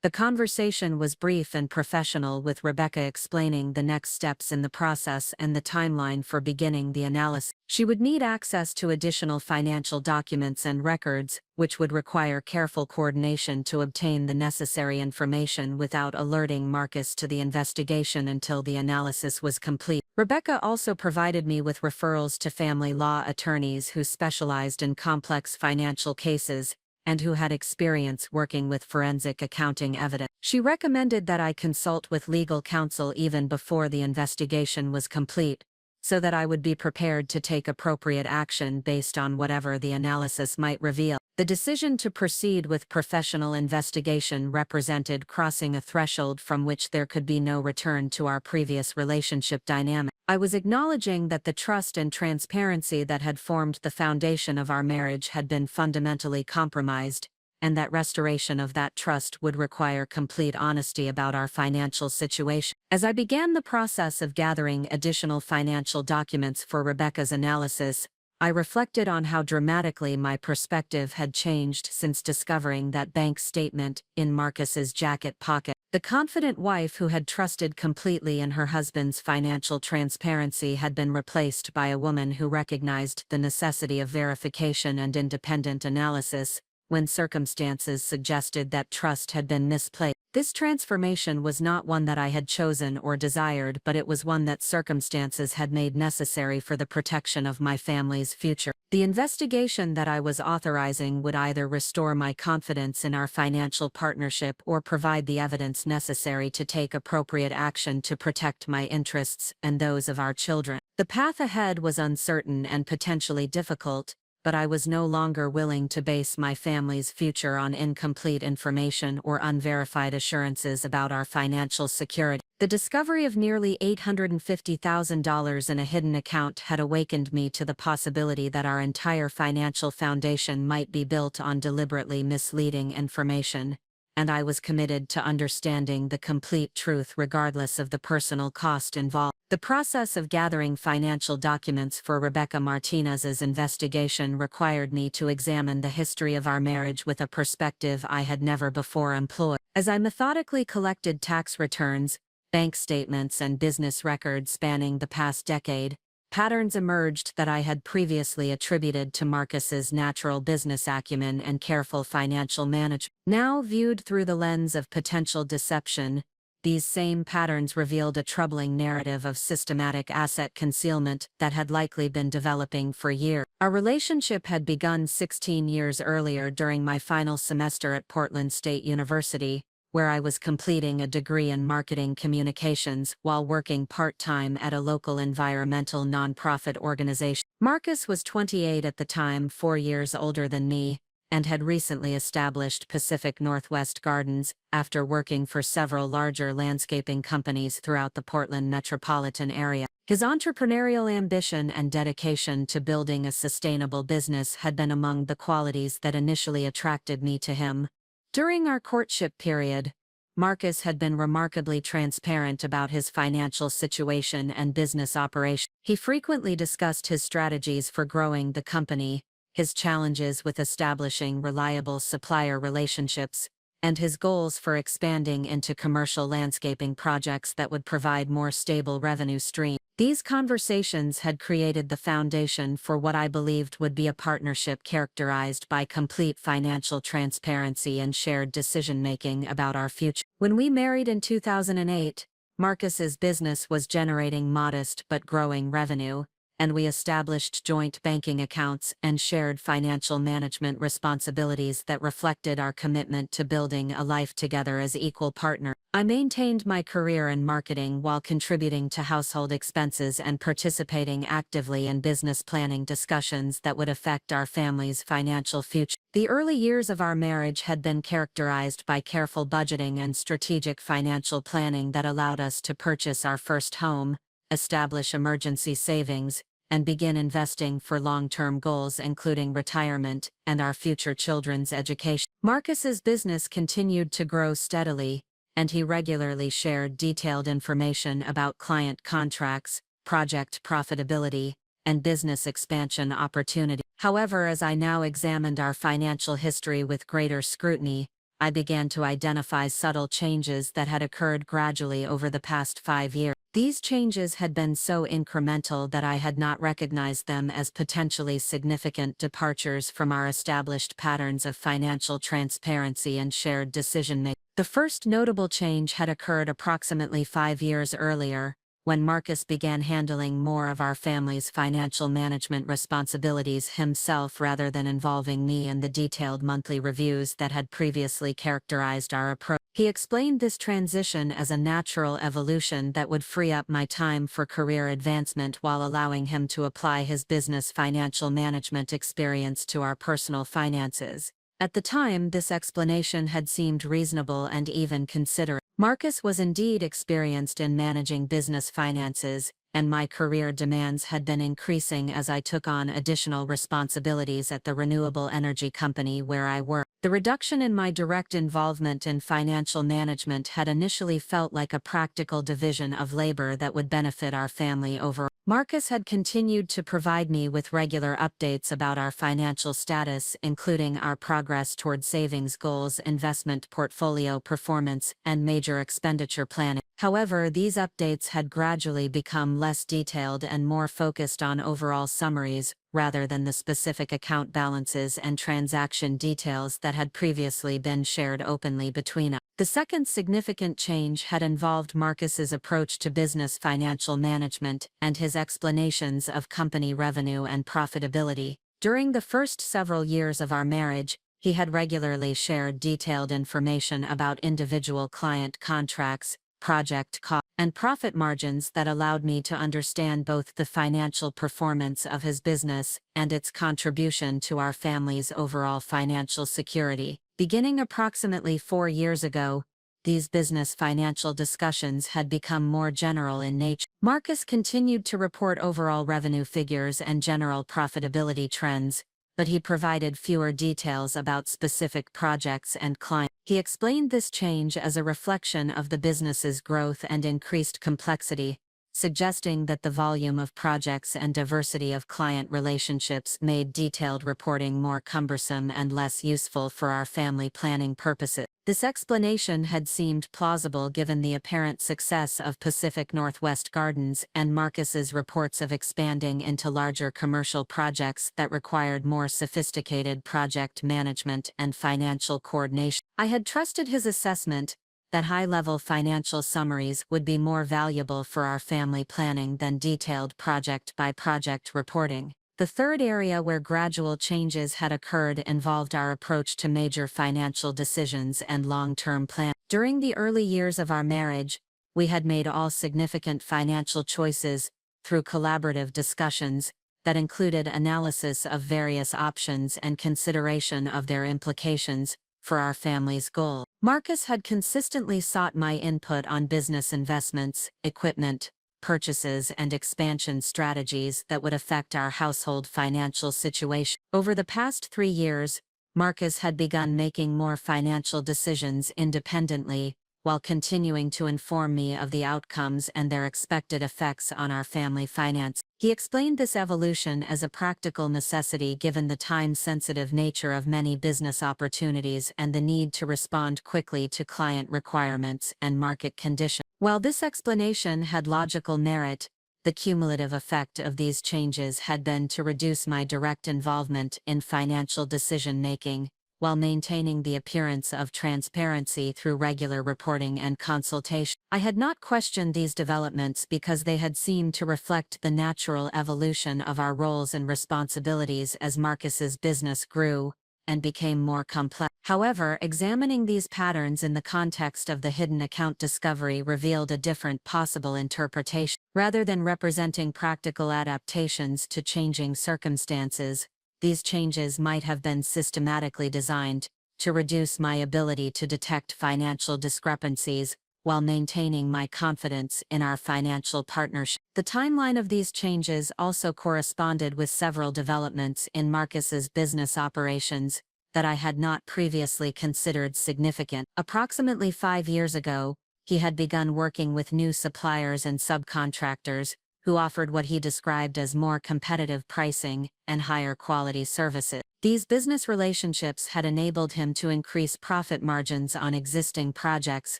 [SPEAKER 1] The conversation was brief and professional, with Rebecca explaining the next steps in the process and the timeline for beginning the analysis. She would need access to additional financial documents and records, which would require careful coordination to obtain the necessary information without alerting Marcus to the investigation until the analysis was complete. Rebecca also provided me with referrals to family law attorneys who specialized in complex financial cases and who had experience working with forensic accounting evidence. She recommended that I consult with legal counsel even before the investigation was complete, so that I would be prepared to take appropriate action based on whatever the analysis might reveal. The decision to proceed with professional investigation represented crossing a threshold from which there could be no return to our previous relationship dynamic. I was acknowledging that the trust and transparency that had formed the foundation of our marriage had been fundamentally compromised, and that restoration of that trust would require complete honesty about our financial situation. As I began the process of gathering additional financial documents for Rebecca's analysis, I reflected on how dramatically my perspective had changed since discovering that bank statement in Marcus's jacket pocket. The confident wife who had trusted completely in her husband's financial transparency had been replaced by a woman who recognized the necessity of verification and independent analysis when circumstances suggested that trust had been misplaced. This transformation was not one that I had chosen or desired, but it was one that circumstances had made necessary for the protection of my family's future. The investigation that I was authorizing would either restore my confidence in our financial partnership or provide the evidence necessary to take appropriate action to protect my interests and those of our children. The path ahead was uncertain and potentially difficult, but I was no longer willing to base my family's future on incomplete information or unverified assurances about our financial security. The discovery of nearly $850,000 in a hidden account had awakened me to the possibility that our entire financial foundation might be built on deliberately misleading information, and I was committed to understanding the complete truth regardless of the personal cost involved. The process of gathering financial documents for Rebecca Martinez's investigation required me to examine the history of our marriage with a perspective I had never before employed. As I methodically collected tax returns, bank statements, and business records spanning the past decade, patterns emerged that I had previously attributed to Marcus's natural business acumen and careful financial management. Now viewed through the lens of potential deception, these same patterns revealed a troubling narrative of systematic asset concealment that had likely been developing for years. Our relationship had begun 16 years earlier during my final semester at Portland State University, where I was completing a degree in marketing communications while working part-time at a local environmental nonprofit organization. Marcus was 28 at the time, 4 years older than me, and had recently established Pacific Northwest Gardens after working for several larger landscaping companies throughout the Portland metropolitan area. His entrepreneurial ambition and dedication to building a sustainable business had been among the qualities that initially attracted me to him. During our courtship period, Marcus had been remarkably transparent about his financial situation and business operation. He frequently discussed his strategies for growing the company, his challenges with establishing reliable supplier relationships, and his goals for expanding into commercial landscaping projects that would provide more stable revenue streams. These conversations had created the foundation for what I believed would be a partnership characterized by complete financial transparency and shared decision-making about our future. When we married in 2008, Marcus's business was generating modest but growing revenue, and we established joint banking accounts and shared financial management responsibilities that reflected our commitment to building a life together as equal partners. I maintained my career in marketing while contributing to household expenses and participating actively in business planning discussions that would affect our family's financial future. The early years of our marriage had been characterized by careful budgeting and strategic financial planning that allowed us to purchase our first home, establish emergency savings, and begin investing for long-term goals including retirement and our future children's education. Marcus's business continued to grow steadily, and he regularly shared detailed information about client contracts, project profitability, and business expansion opportunity. However, as I now examined our financial history with greater scrutiny, I began to identify subtle changes that had occurred gradually over the past 5 years. These changes had been so incremental that I had not recognized them as potentially significant departures from our established patterns of financial transparency and shared decision-making. The first notable change had occurred approximately 5 years earlier, when Marcus began handling more of our family's financial management responsibilities himself rather than involving me in the detailed monthly reviews that had previously characterized our approach. He explained this transition as a natural evolution that would free up my time for career advancement while allowing him to apply his business financial management experience to our personal finances. At the time, this explanation had seemed reasonable and even considerate. Marcus was indeed experienced in managing business finances, and my career demands had been increasing as I took on additional responsibilities at the renewable energy company where I worked. The reduction in my direct involvement in financial management had initially felt like a practical division of labor that would benefit our family overall. Marcus had continued to provide me with regular updates about our financial status, including our progress toward savings goals, investment portfolio performance, and major expenditure planning. However, these updates had gradually become less detailed and more focused on overall summaries, rather than the specific account balances and transaction details that had previously been shared openly between us. The second significant change had involved Marcus's approach to business financial management and his explanations of company revenue and profitability. During the first several years of our marriage, he had regularly shared detailed information about individual client contracts, project cost, and profit margins that allowed me to understand both the financial performance of his business and its contribution to our family's overall financial security. Beginning approximately 4 years ago, these business financial discussions had become more general in nature. Marcus continued to report overall revenue figures and general profitability trends, but he provided fewer details about specific projects and clients. He explained this change as a reflection of the business's growth and increased complexity, suggesting that the volume of projects and diversity of client relationships made detailed reporting more cumbersome and less useful for our family planning purposes. This explanation had seemed plausible given the apparent success of Pacific Northwest Gardens and Marcus's reports of expanding into larger commercial projects that required more sophisticated project management and financial coordination. I had trusted his assessment that high-level financial summaries would be more valuable for our family planning than detailed project-by-project reporting. The third area where gradual changes had occurred involved our approach to major financial decisions and long-term planning. During the early years of our marriage, we had made all significant financial choices through collaborative discussions that included analysis of various options and consideration of their implications for our family's goal. Marcus had consistently sought my input on business investments, equipment, purchases, and expansion strategies that would affect our household financial situation. Over the past 3 years, Marcus had begun making more financial decisions independently, while continuing to inform me of the outcomes and their expected effects on our family finance. He explained this evolution as a practical necessity given the time-sensitive nature of many business opportunities and the need to respond quickly to client requirements and market conditions. While this explanation had logical merit, the cumulative effect of these changes had been to reduce my direct involvement in financial decision-making, while maintaining the appearance of transparency through regular reporting and consultation. I had not questioned these developments because they had seemed to reflect the natural evolution of our roles and responsibilities as Marcus's business grew and became more complex. However, examining these patterns in the context of the hidden account discovery revealed a different possible interpretation. Rather than representing practical adaptations to changing circumstances, these changes might have been systematically designed to reduce my ability to detect financial discrepancies while maintaining my confidence in our financial partnership. The timeline of these changes also corresponded with several developments in Marcus's business operations that I had not previously considered significant. Approximately 5 years ago, he had begun working with new suppliers and subcontractors who offered what he described as more competitive pricing and higher quality services. These business relationships had enabled him to increase profit margins on existing projects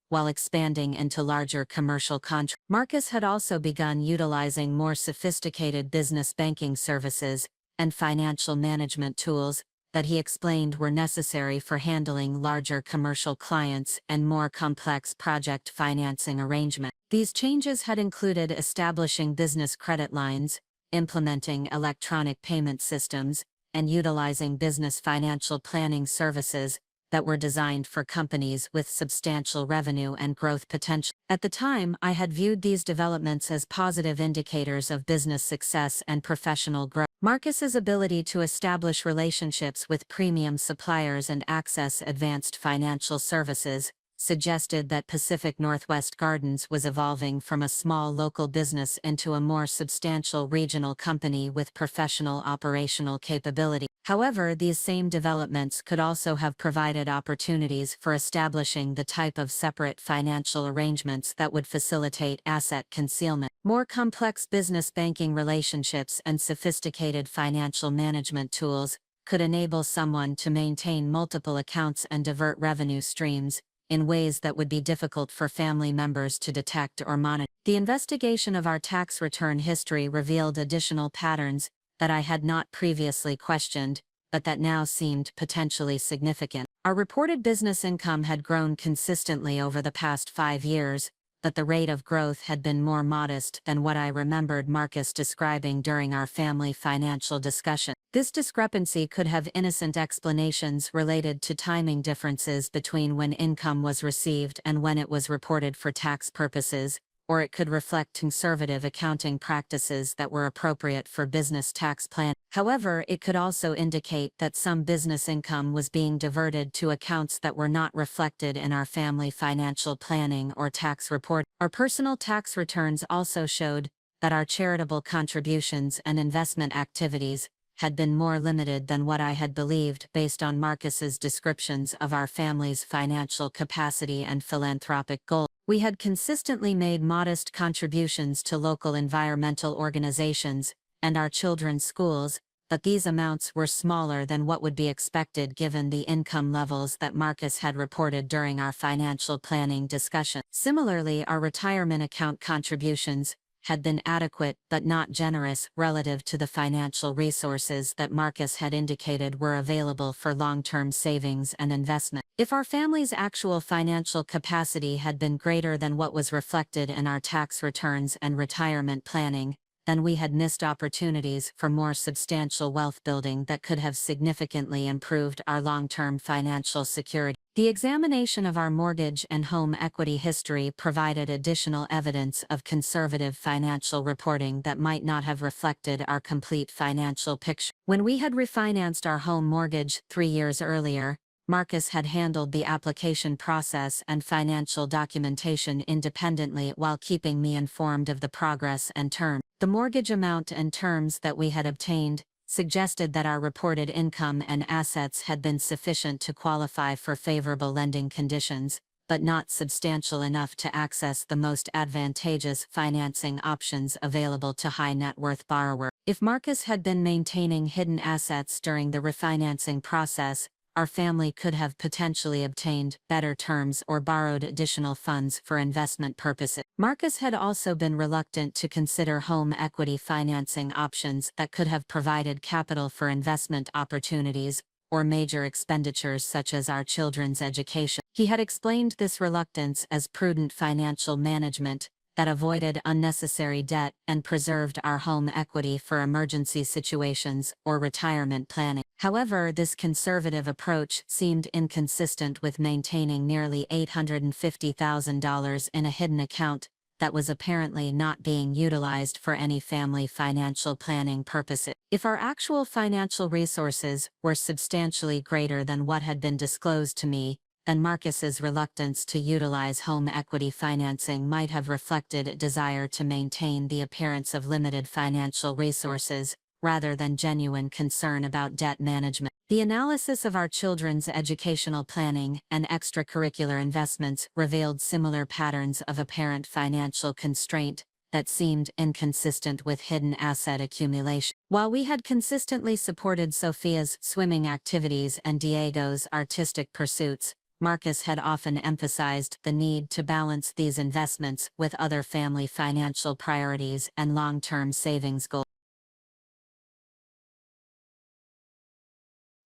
[SPEAKER 1] while expanding into larger commercial contracts. Marcus had also begun utilizing more sophisticated business banking services and financial management tools that he explained were necessary for handling larger commercial clients and more complex project financing arrangements. These changes had included establishing business credit lines, implementing electronic payment systems, and utilizing business financial planning services that were designed for companies with substantial revenue and growth potential. At the time, I had viewed these developments as positive indicators of business success and professional growth. Marcus's ability to establish relationships with premium suppliers and access advanced financial services suggested that Pacific Northwest Gardens was evolving from a small local business into a more substantial regional company with professional operational capability. However, these same developments could also have provided opportunities for establishing the type of separate financial arrangements that would facilitate asset concealment. More complex business banking relationships and sophisticated financial management tools could enable someone to maintain multiple accounts and divert revenue streams in ways that would be difficult for family members to detect or monitor. The investigation of our tax return history revealed additional patterns that I had not previously questioned, but that now seemed potentially significant. Our reported business income had grown consistently over the past 5 years,
[SPEAKER 2] but the rate of growth had been more modest than what I remembered Marcus describing during our family financial discussion. This discrepancy could have innocent explanations related to timing differences between when income was received and when it was reported for tax purposes, or it could reflect conservative accounting practices that were appropriate for business tax planning. However, it could also indicate that some business income was being diverted to accounts that were not reflected in our family financial planning or tax report. Our personal tax returns also showed that our charitable contributions and investment activities had been more limited than what I had believed based on Marcus's descriptions of our family's financial capacity and philanthropic goals. We had consistently made modest contributions to local environmental organizations and our children's schools, but these amounts were smaller than what would be expected given the income levels that Marcus had reported during our financial planning discussion. Similarly, our retirement account contributions had been adequate but not generous relative to the financial resources that Marcus had indicated were available for long-term savings and investment. If our family's actual financial capacity had been greater than what was reflected in our tax returns and retirement planning, then we had missed opportunities for more substantial wealth building that could have significantly improved our long-term financial security. The examination of our mortgage and home equity history provided additional evidence of conservative financial reporting that might not have reflected our complete financial picture. When we had refinanced our home mortgage 3 years earlier, Marcus had handled the application process and financial documentation independently while keeping me informed of the progress and terms. The mortgage amount and terms that we had obtained suggested that our reported income and assets had been sufficient to qualify for favorable lending conditions, but not substantial enough to access the most advantageous financing options available to high-net-worth borrowers. If Marcus had been maintaining hidden assets during the refinancing process, our family could have potentially obtained better terms or borrowed additional funds for investment purposes. Marcus had also been reluctant to consider home equity financing options that could have provided capital for investment opportunities or major expenditures such as our children's education. He had explained this reluctance as prudent financial management that avoided unnecessary debt and preserved our home equity for emergency situations or retirement planning. However, this conservative approach seemed inconsistent with maintaining nearly $850,000 in a hidden account that was apparently not being utilized for any family financial planning purposes. If our actual financial resources were substantially greater than what had been disclosed to me, then Marcus's reluctance to utilize home equity financing might have reflected a desire to maintain the appearance of limited financial resources, rather than genuine concern about debt management. The analysis of our children's educational planning and extracurricular investments revealed similar patterns of apparent financial constraint that seemed inconsistent with hidden asset accumulation. While we had consistently supported Sophia's swimming activities and Diego's artistic pursuits, Marcus had often emphasized the need to balance these investments with other family financial priorities and long-term savings goals.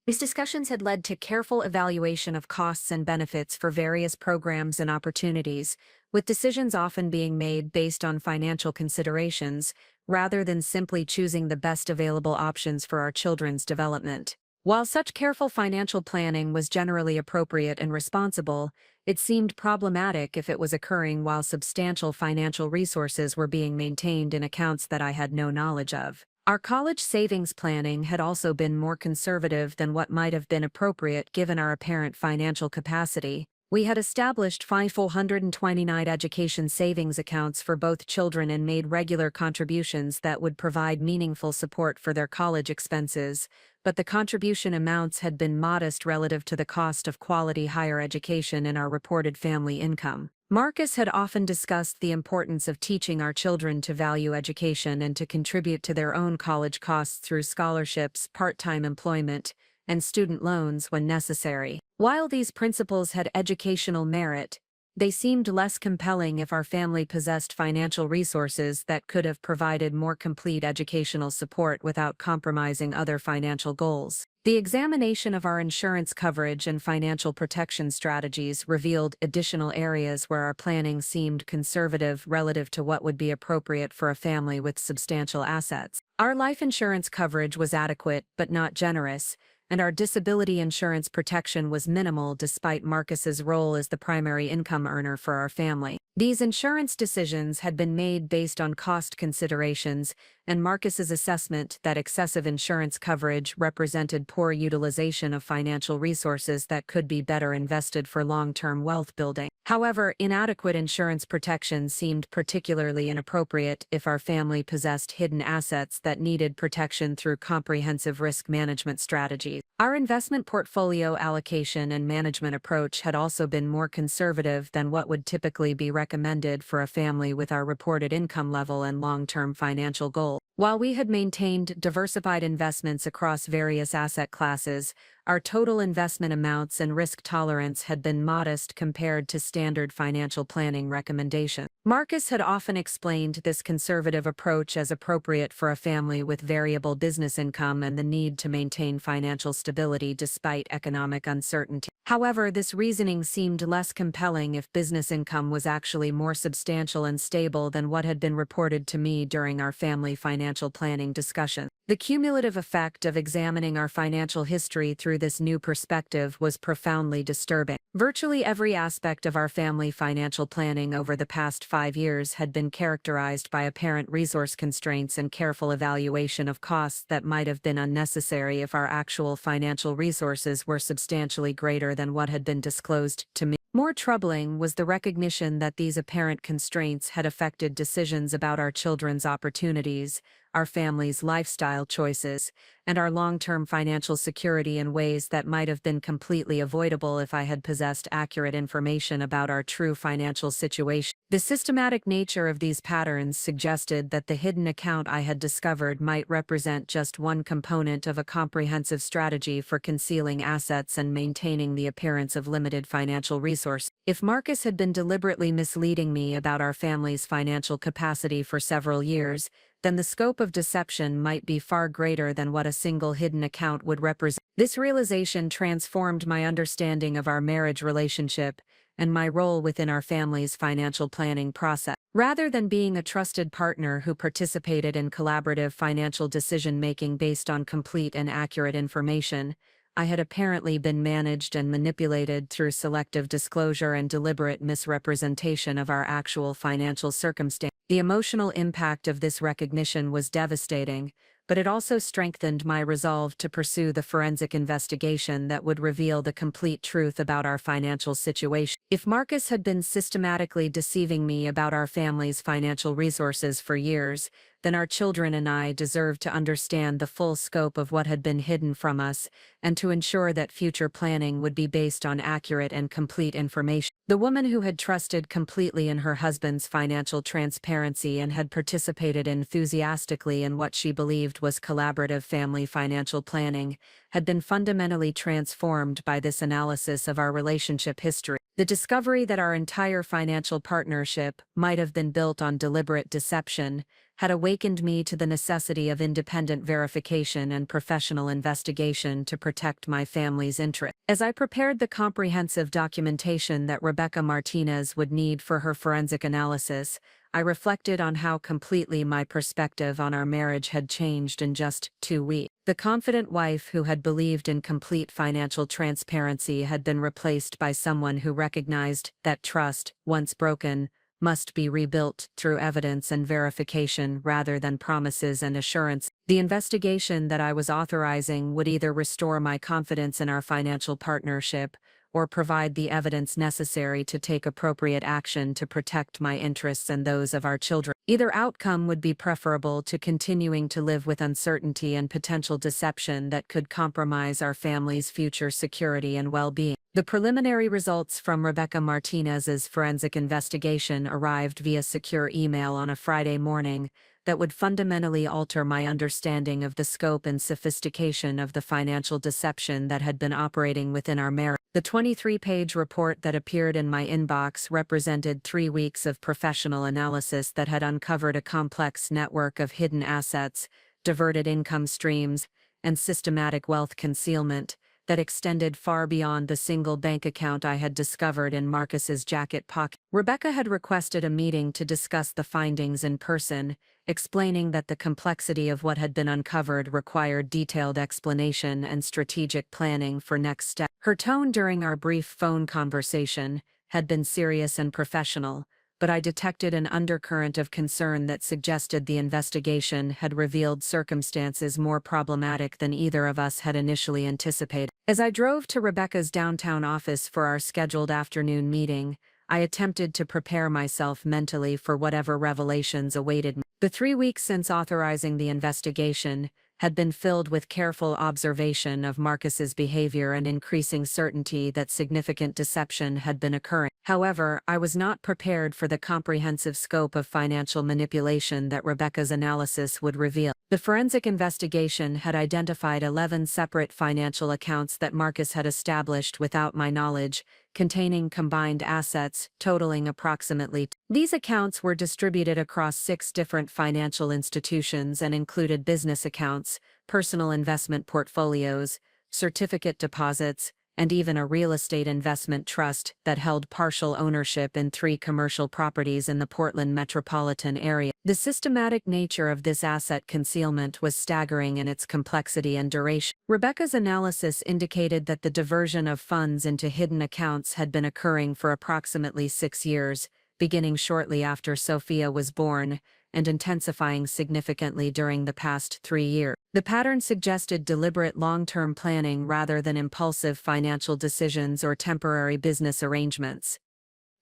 [SPEAKER 1] These discussions had led to careful evaluation of costs and benefits for various programs and opportunities, with decisions often being made based on financial considerations, rather than simply choosing the best available options for our children's development. While such careful financial planning was generally appropriate and responsible, it seemed problematic if it was occurring while substantial financial resources were being maintained in accounts that I had no knowledge of. Our college savings planning had also been more conservative than what might have been appropriate given our apparent financial capacity. We had established 529 education savings accounts for both children and made regular contributions that would provide meaningful support for their college expenses, but the contribution amounts had been modest relative to the cost of quality higher education and our reported family income. Marcus had often discussed the importance of teaching our children to value education and to contribute to their own college costs through scholarships, part-time employment, and student loans when necessary. While these principles had educational merit, They seemed less compelling if our family possessed financial resources that could have provided more complete educational support without compromising other financial goals. The examination of our insurance coverage and financial protection strategies revealed additional areas where our planning seemed conservative relative to what would be appropriate for a family with substantial assets. Our life insurance coverage was adequate but not generous, and our disability insurance protection was minimal despite Marcus's role as the primary income earner for our family. These insurance decisions had been made based on cost considerations and Marcus's assessment that excessive insurance coverage represented poor utilization of financial resources that could be better invested for long-term wealth building. However, inadequate insurance protection seemed particularly inappropriate if our family possessed hidden assets that needed protection through comprehensive risk management strategies. Our investment portfolio allocation and management approach had also been more conservative than what would typically be recommended for a family with our reported income level and long-term financial goals. While we had maintained diversified investments across various asset classes, our total investment amounts and risk tolerance had been modest compared to standard financial planning recommendations. Marcus had often explained this conservative approach as appropriate for a family with variable business income and the need to maintain financial stability despite economic uncertainty. However, this reasoning seemed less compelling if business income was actually more substantial and stable than what had been reported to me during our family financial planning discussion. The cumulative effect of examining our financial history through this new perspective was profoundly disturbing. Virtually every aspect of our family financial planning over the past 5 years had been characterized by apparent resource constraints and careful evaluation of costs that might have been unnecessary if our actual financial resources were substantially greater than what had been disclosed to me. More troubling was the recognition that these apparent constraints had affected decisions about our children's opportunities, our family's lifestyle choices, and our long-term financial security in ways that might have been completely avoidable if I had possessed accurate information about our true financial situation. The systematic nature of these patterns suggested that the hidden account I had discovered might represent just one component of a comprehensive strategy for concealing assets and maintaining the appearance of limited financial resources. If Marcus had been deliberately misleading me about our family's financial capacity for several years, then the scope of deception might be far greater than what a single hidden account would represent. This realization transformed my understanding of our marriage relationship and my role within our family's financial planning process. Rather than being a trusted partner who participated in collaborative financial decision-making based on complete and accurate information, I had apparently been managed and manipulated through selective disclosure and deliberate misrepresentation of our actual financial circumstances. The emotional impact of this recognition was devastating, but it also strengthened my resolve to pursue the forensic investigation that would reveal the complete truth about our financial situation. If Marcus had been systematically deceiving me about our family's financial resources for years, then our children and I deserved to understand the full scope of what had been hidden from us and to ensure that future planning would be based on accurate and complete information. The woman who had trusted completely in her husband's financial transparency and had participated enthusiastically in what she believed was collaborative family financial planning had been fundamentally transformed by this analysis of our relationship history. The discovery that our entire financial partnership might have been built on deliberate deception had awakened me to the necessity of independent verification and professional investigation to protect my family's interests. As I prepared the comprehensive documentation that Rebecca Martinez would need for her forensic analysis, I reflected on how completely my perspective on our marriage had changed in just 2 weeks. The confident wife who had believed in complete financial transparency had been replaced by someone who recognized that trust, once broken, must be rebuilt through evidence and verification rather than promises and assurance. The investigation that I was authorizing would either restore my confidence in our financial partnership or provide the evidence necessary to take appropriate action to protect my interests and those of our children. Either outcome would be preferable to continuing to live with uncertainty and potential deception that could compromise our family's future security and well-being. The preliminary results from Rebecca Martinez's forensic investigation arrived via secure email on a Friday morning, that would fundamentally alter my understanding of the scope and sophistication of the financial deception that had been operating within our marriage. The 23-page report that appeared in my inbox represented 3 weeks of professional analysis that had uncovered a complex network of hidden assets, diverted income streams, and systematic wealth concealment that extended far beyond the single bank account I had discovered in Marcus's jacket pocket. Rebecca had requested a meeting to discuss the findings in person, explaining that the complexity of what had been uncovered required detailed explanation and strategic planning for next steps. Her tone during our brief phone conversation had been serious and professional, but I detected an undercurrent of concern that suggested the investigation had revealed circumstances more problematic than either of us had initially anticipated. As I drove to Rebecca's downtown office for our scheduled afternoon meeting, I attempted to prepare myself mentally for whatever revelations awaited me. The 3 weeks since authorizing the investigation had been filled with careful observation of Marcus's behavior and increasing certainty that significant deception had been occurring. However, I was not prepared for the comprehensive scope of financial manipulation that Rebecca's analysis would reveal. The forensic investigation had identified 11 separate financial accounts that Marcus had established without my knowledge, containing combined assets totaling approximately. These accounts were distributed across 6 different financial institutions and included business accounts, personal investment portfolios, certificate deposits, and even a real estate investment trust that held partial ownership in 3 commercial properties in the Portland metropolitan area. The systematic nature of this asset concealment was staggering in its complexity and duration. Rebecca's analysis indicated that the diversion of funds into hidden accounts had been occurring for approximately 6 years, beginning shortly after Sophia was born, and intensifying significantly during the past 3 years. The pattern suggested deliberate long-term planning rather than impulsive financial decisions or temporary business arrangements.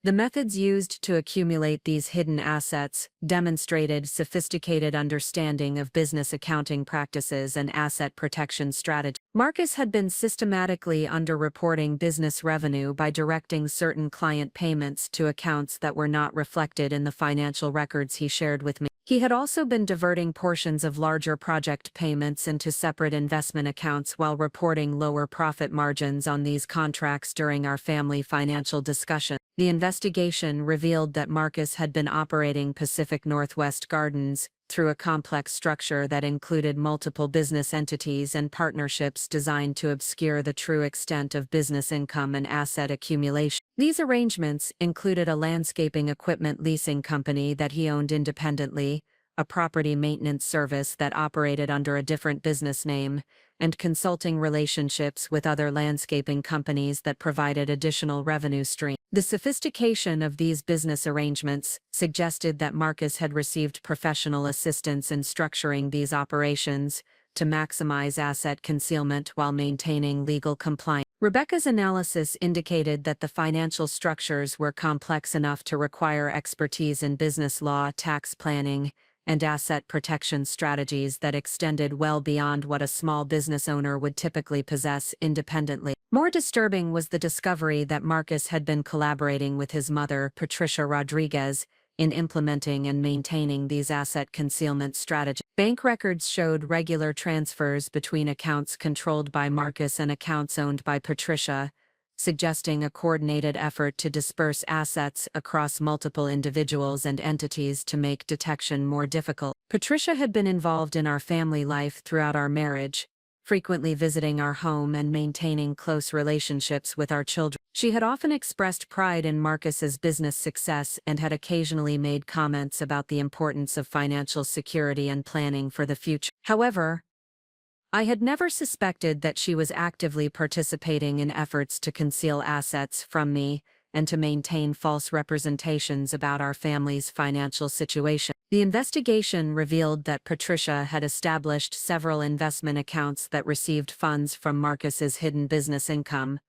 [SPEAKER 1] The methods used to accumulate these hidden assets demonstrated sophisticated understanding of business accounting practices and asset protection strategies. Marcus had been systematically underreporting business revenue by directing certain client payments to accounts that were not reflected in the financial records he shared with me. He had also been diverting portions of larger project payments into separate investment accounts while reporting lower profit margins on these contracts during our family financial discussion. The investigation revealed that Marcus had been operating Pacific Northwest Gardens through a complex structure that included multiple business entities and partnerships designed to obscure the true extent of business income and asset accumulation. These arrangements included a landscaping equipment leasing company that he owned independently, a property maintenance service that operated under a different business name, and consulting relationships with other landscaping companies that provided additional revenue streams. The sophistication of these business arrangements suggested that Marcus had received professional assistance in structuring these operations to maximize asset concealment while maintaining legal compliance. Rebecca's analysis indicated that the financial structures were complex enough to require expertise in business law, tax planning, and asset protection strategies that extended well beyond what a small business owner would typically possess independently. More disturbing was the discovery that Marcus had been collaborating with his mother, Patricia Rodriguez, in implementing and maintaining these asset concealment strategies. Bank records showed regular transfers between accounts controlled by Marcus and accounts owned by Patricia, suggesting a coordinated effort to disperse assets across multiple individuals and entities to make detection more difficult. Patricia had been involved in our family life throughout our marriage, frequently visiting our home and maintaining close relationships with our children. She had often expressed pride in Marcus's business success and had occasionally made comments about the importance of financial security and planning for the future. However, I had never suspected that she was actively participating in efforts to conceal assets from me and to maintain false representations about our family's financial situation. The investigation revealed that Patricia had established several investment accounts that received funds from Marcus's hidden business income.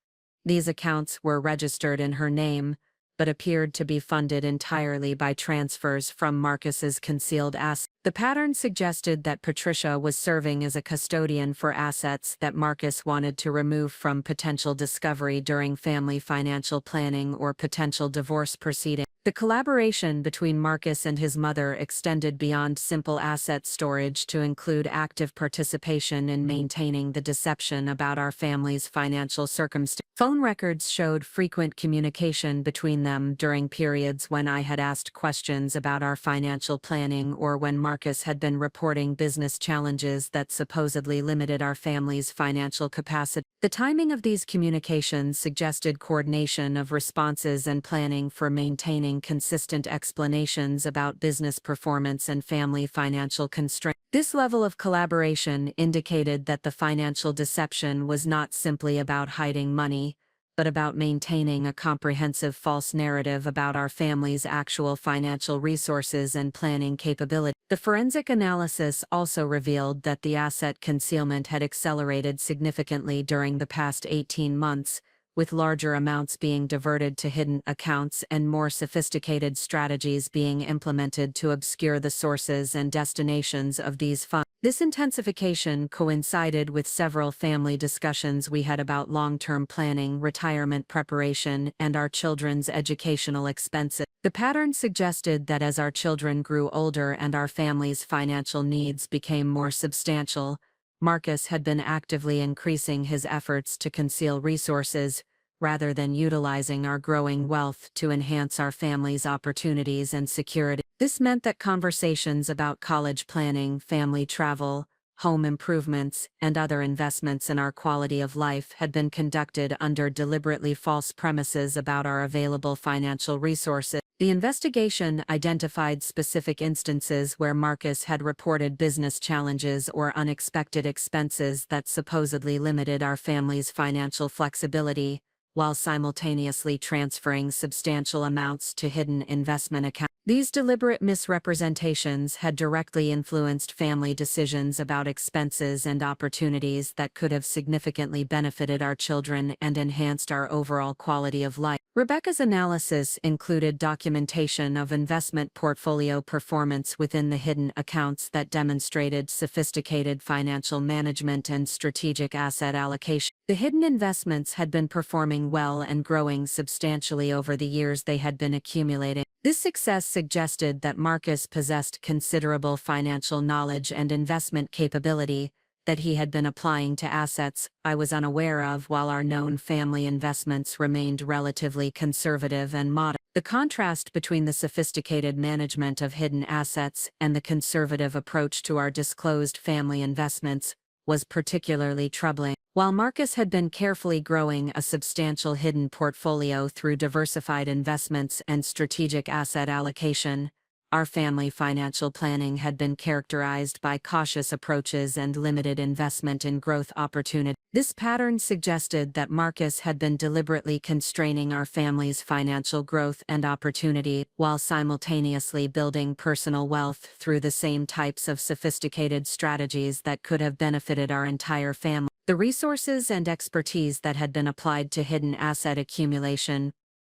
[SPEAKER 1] These accounts were registered in her name, but appeared to be funded entirely by transfers from Marcus's concealed assets. The pattern suggested that Patricia was serving as a custodian for assets that Marcus wanted to remove from potential discovery during family financial planning or potential divorce proceedings. The collaboration between Marcus and his mother extended beyond simple asset storage to include active participation in maintaining the deception about our family's financial circumstances. Phone records showed frequent communication between them during periods when I had asked questions about our financial planning or when Marcus had been reporting business challenges that supposedly limited our family's financial capacity. The timing of these communications suggested coordination of responses and planning for maintaining consistent explanations about business performance and family financial constraints. This level of collaboration indicated that the financial deception was not simply about hiding money, but about maintaining a comprehensive false narrative about our family's actual financial resources and planning capability. The forensic analysis also revealed that the asset concealment had accelerated significantly during the past 18 months, with larger amounts being diverted to hidden accounts and more sophisticated strategies being implemented to obscure the sources and destinations of these funds. This intensification coincided with several family discussions we had about long-term planning, retirement preparation, and our children's educational expenses. The pattern suggested that as our children grew older and our family's financial needs became more substantial, Marcus had been actively increasing his efforts to conceal resources, rather than utilizing our growing wealth to enhance our family's opportunities and security. This meant that conversations about college planning, family travel, home improvements, and other investments in our quality of life had been conducted under deliberately false premises about our available financial resources. The investigation identified specific instances where Marcus had reported business challenges or unexpected expenses that supposedly limited our family's financial flexibility, while simultaneously transferring substantial amounts to hidden investment accounts. These deliberate misrepresentations had directly influenced family decisions about expenses and opportunities that could have significantly benefited our children and enhanced our overall quality of life. Rebecca's analysis included documentation of investment portfolio performance within the hidden accounts that demonstrated sophisticated financial management and strategic asset allocation. The hidden investments had been performing well and growing substantially over the years they had been accumulating. This success suggested that Marcus possessed considerable financial knowledge and investment capability that he had been applying to assets I was unaware of, while our known family investments remained relatively conservative and modest. The contrast between the sophisticated management of hidden assets and the conservative approach to our disclosed family investments was particularly troubling. While Marcus had been carefully growing a substantial hidden portfolio through diversified investments and strategic asset allocation, our family financial planning had been characterized by cautious approaches and limited investment in growth opportunities. This pattern suggested that Marcus had been deliberately constraining our family's financial growth and opportunity while simultaneously building personal wealth through the same types of sophisticated strategies that could have benefited our entire family. The resources and expertise that had been applied to hidden asset accumulation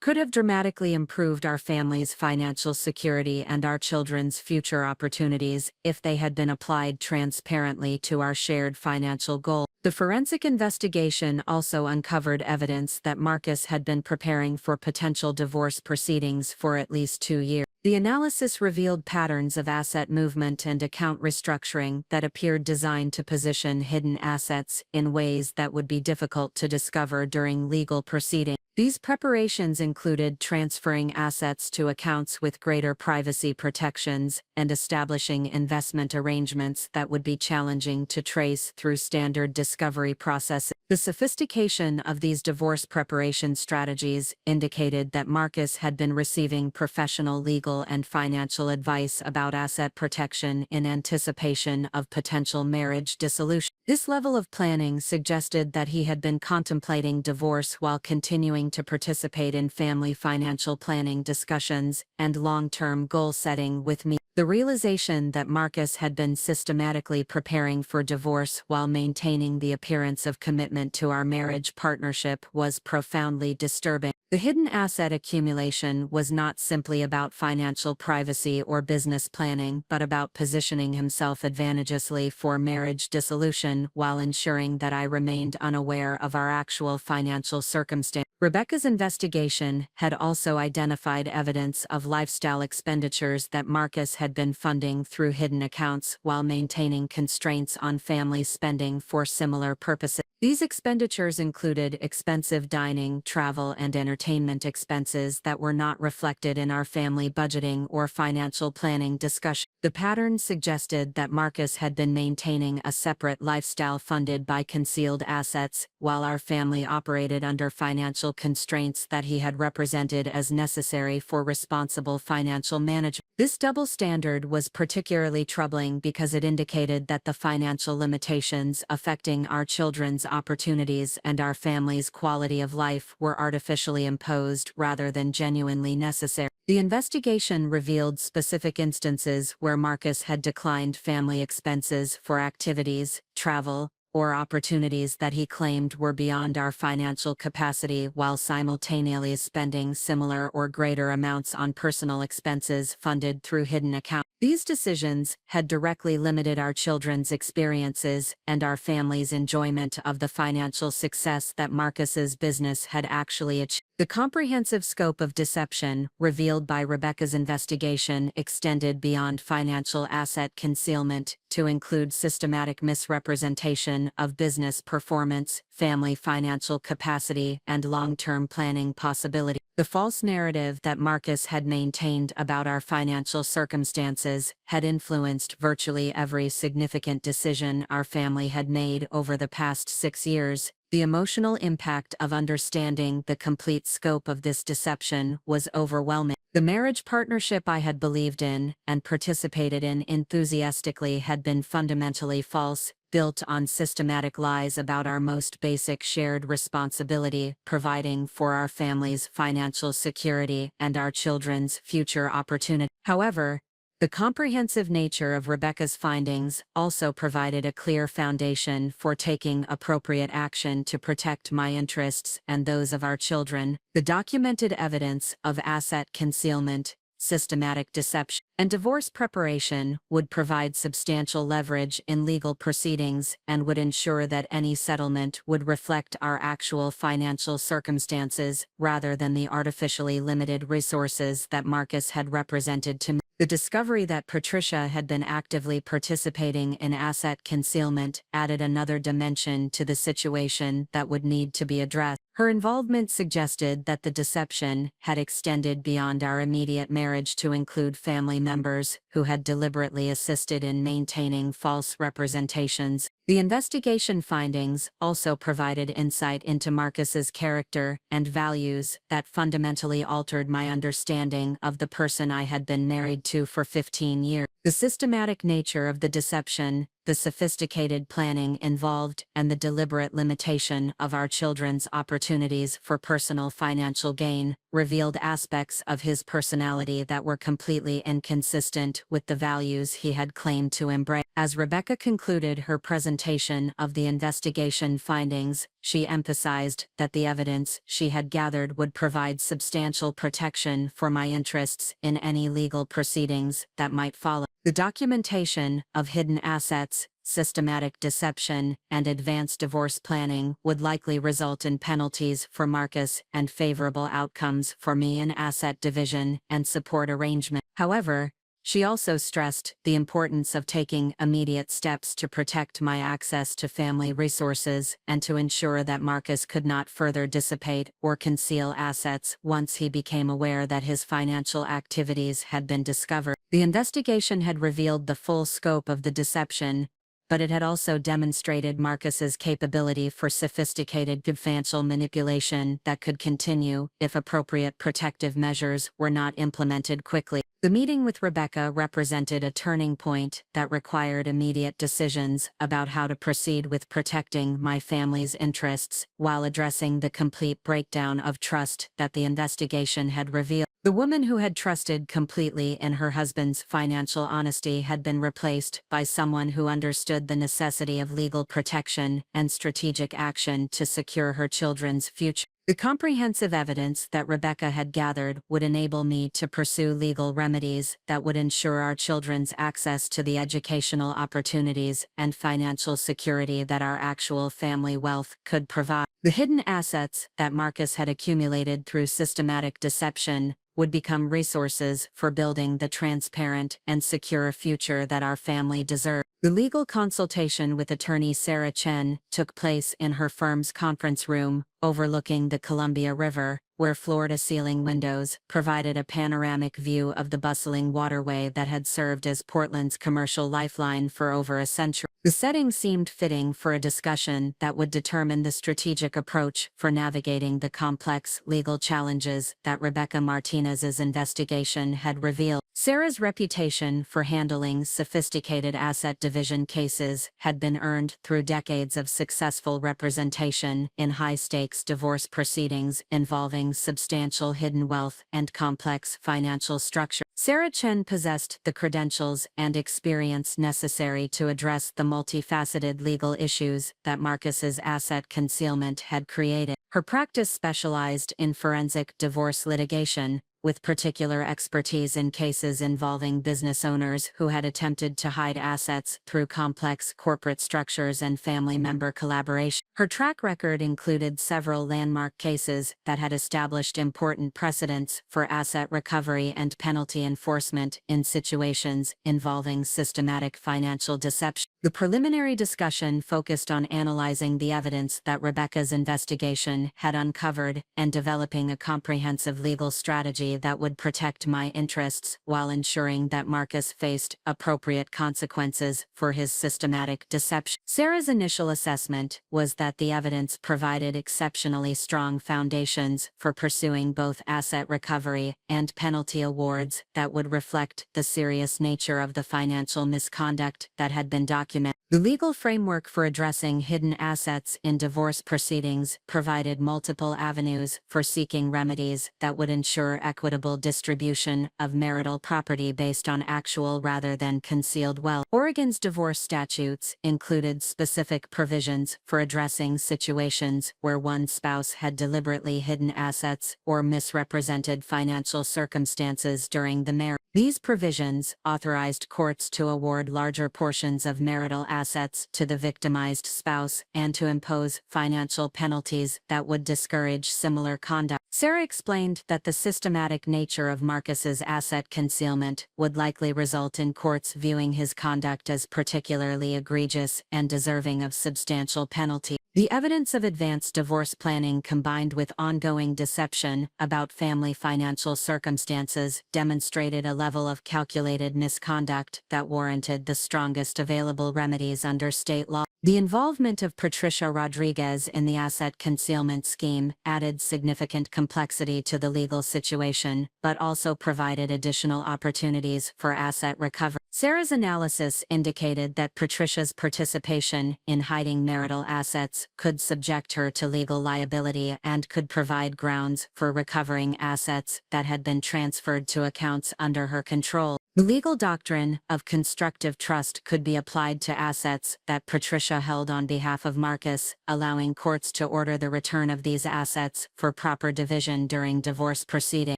[SPEAKER 1] could have dramatically improved our family's financial security and our children's future opportunities if they had been applied transparently to our shared financial goal. The forensic investigation also uncovered evidence that Marcus had been preparing for potential divorce proceedings for at least 2 years. The analysis revealed patterns of asset movement and account restructuring that appeared designed to position hidden assets in ways that would be difficult to discover during legal proceedings. These preparations included transferring assets to accounts with greater privacy protections and establishing investment arrangements that would be challenging to trace through standard discovery processes. The sophistication of these divorce preparation strategies indicated that Marcus had been receiving professional legal and financial advice about asset protection in anticipation of potential marriage dissolution. This level of planning suggested that he had been contemplating divorce while continuing to participate in family financial planning discussions and long-term goal setting with me. The realization that Marcus had been systematically preparing for divorce while maintaining the appearance of commitment to our marriage partnership was profoundly disturbing.
[SPEAKER 2] The hidden asset accumulation was not simply about financial privacy or business planning, but about positioning himself advantageously for marriage dissolution while ensuring that I remained unaware of our actual financial circumstance. Rebecca's investigation had also identified evidence of lifestyle expenditures that Marcus had been funding through hidden accounts while maintaining constraints on family spending for similar purposes. These expenditures included expensive dining, travel, and entertainment expenses that were not reflected in our family budgeting or financial planning discussion. The pattern suggested that Marcus had been maintaining a separate lifestyle funded by concealed assets, while our family operated under financial constraints that he had represented as necessary for responsible financial management. This double standard was particularly troubling because it indicated that the financial limitations affecting our children's opportunities and our family's quality of life were artificially imposed rather than genuinely necessary. The investigation revealed specific instances where Marcus had declined family expenses for activities, travel, or opportunities that he claimed were beyond our financial capacity while simultaneously spending similar or greater amounts on personal expenses funded through hidden accounts. These decisions had directly limited our children's experiences and our family's enjoyment of the financial success that Marcus's business had actually achieved. The comprehensive scope of deception revealed by Rebecca's investigation extended beyond financial asset concealment to include systematic misrepresentation of business performance, family financial capacity, and long-term planning possibility. The false narrative that Marcus had maintained about our financial circumstances had influenced virtually every significant decision our family had made over the past 6 years. The emotional impact of understanding the complete scope of this deception was overwhelming. The marriage partnership I had believed in and participated in enthusiastically had been fundamentally false, built on systematic lies about our most basic shared responsibility, providing for our family's financial security and our children's future opportunity. However, the comprehensive nature of Rebecca's findings also provided a clear foundation for taking appropriate action to protect my interests and those of our children. The documented evidence of asset concealment, systematic deception, and divorce preparation would provide substantial leverage in legal proceedings and would ensure that any settlement would reflect our actual financial circumstances rather than the artificially limited resources that Marcus had represented to me. The discovery that Patricia had been actively participating in asset concealment added another dimension to the situation that would need to be addressed. Her involvement suggested that the deception had extended beyond our immediate marriage to include family members who had deliberately assisted in maintaining false representations. The investigation findings also provided insight into Marcus's character and values that fundamentally altered my understanding of the person I had been married to for 15 years. The systematic nature of the deception, the sophisticated planning involved, and the deliberate limitation of our children's opportunities for personal financial gain revealed aspects of his personality that were completely inconsistent with the values he had claimed to embrace. As Rebecca concluded her presentation of the investigation findings, she emphasized that the evidence she had gathered would provide substantial protection for my interests in any legal proceedings that might follow. The documentation of hidden assets, systematic deception, and advanced divorce planning would likely result in penalties for Marcus and favorable outcomes for me in asset division and support arrangement. However, she also stressed the importance of taking immediate steps to protect my access to family resources and to ensure that Marcus could not further dissipate or conceal assets once he became aware that his financial activities had been discovered. The investigation had revealed the full scope of the deception, but it had also demonstrated Marcus's capability for sophisticated financial manipulation that could continue if appropriate protective measures were not implemented quickly. The meeting with Rebecca represented a turning point that required immediate decisions about how to proceed with protecting my family's interests while addressing the complete breakdown of trust that the investigation had revealed. The woman who had trusted completely in her husband's financial honesty had been replaced by someone who understood the necessity of legal protection and strategic action to secure her children's future. The comprehensive evidence that Rebecca had gathered would enable me to pursue legal remedies that would ensure our children's access to the educational opportunities and financial security that our actual family wealth could provide. The hidden assets that Marcus had accumulated through systematic deception would become resources for building the transparent and secure future that our family deserved. The legal consultation with attorney Sarah Chen took place in her firm's conference room, overlooking the Columbia River, where floor-to-ceiling windows provided a panoramic view of the bustling waterway that had served as Portland's commercial lifeline for over a century. The setting seemed fitting for a discussion that would determine the strategic approach for navigating the complex legal challenges that Rebecca Martinez's investigation had revealed. Sarah's reputation for handling sophisticated asset division cases had been earned through decades of successful representation in high-stakes divorce proceedings involving substantial hidden wealth and complex financial structure. Sarah Chen possessed the credentials and experience necessary to address the multifaceted legal issues that Marcus's asset concealment had created. Her practice specialized in forensic divorce litigation, with particular expertise in cases involving business owners who had attempted to hide assets through complex corporate structures and family member collaboration. Her track record included several landmark cases that had established important precedents for asset recovery and penalty enforcement in situations involving systematic financial deception. The preliminary discussion focused on analyzing the evidence that Rebecca's investigation had uncovered and developing a comprehensive legal strategy that would protect my interests while ensuring that Marcus faced appropriate consequences for his systematic deception. Sarah's initial assessment was that the evidence provided exceptionally strong foundations for pursuing both asset recovery and penalty awards that would reflect the serious nature of the financial misconduct that had been documented. The legal framework for addressing hidden assets in divorce proceedings provided multiple avenues for seeking remedies that would ensure equitable distribution of marital property based on actual rather than concealed wealth. Oregon's divorce statutes included specific provisions for addressing situations where one spouse had deliberately hidden assets or misrepresented financial circumstances during the marriage. These provisions authorized courts to award larger portions of marital assets to the victimized spouse and to impose financial penalties that would discourage similar conduct. Sarah explained that the systematic nature of Marcus's asset concealment would likely result in courts viewing his conduct as particularly egregious and deserving of substantial penalty. The evidence of advanced divorce planning combined with ongoing deception about family financial circumstances demonstrated a level of calculated misconduct that warranted the strongest available remedies under state law. The involvement of Patricia Rodriguez in the asset concealment scheme added significant complexity to the legal situation, but also provided additional opportunities for asset recovery. Sarah's analysis indicated that Patricia's participation in hiding marital assets could subject her to legal liability and could provide grounds for recovering assets that had been transferred to accounts under her control. The legal doctrine of constructive trust could be applied to assets that Patricia held on behalf of Marcus, allowing courts to order the return of these assets for proper division during divorce proceedings.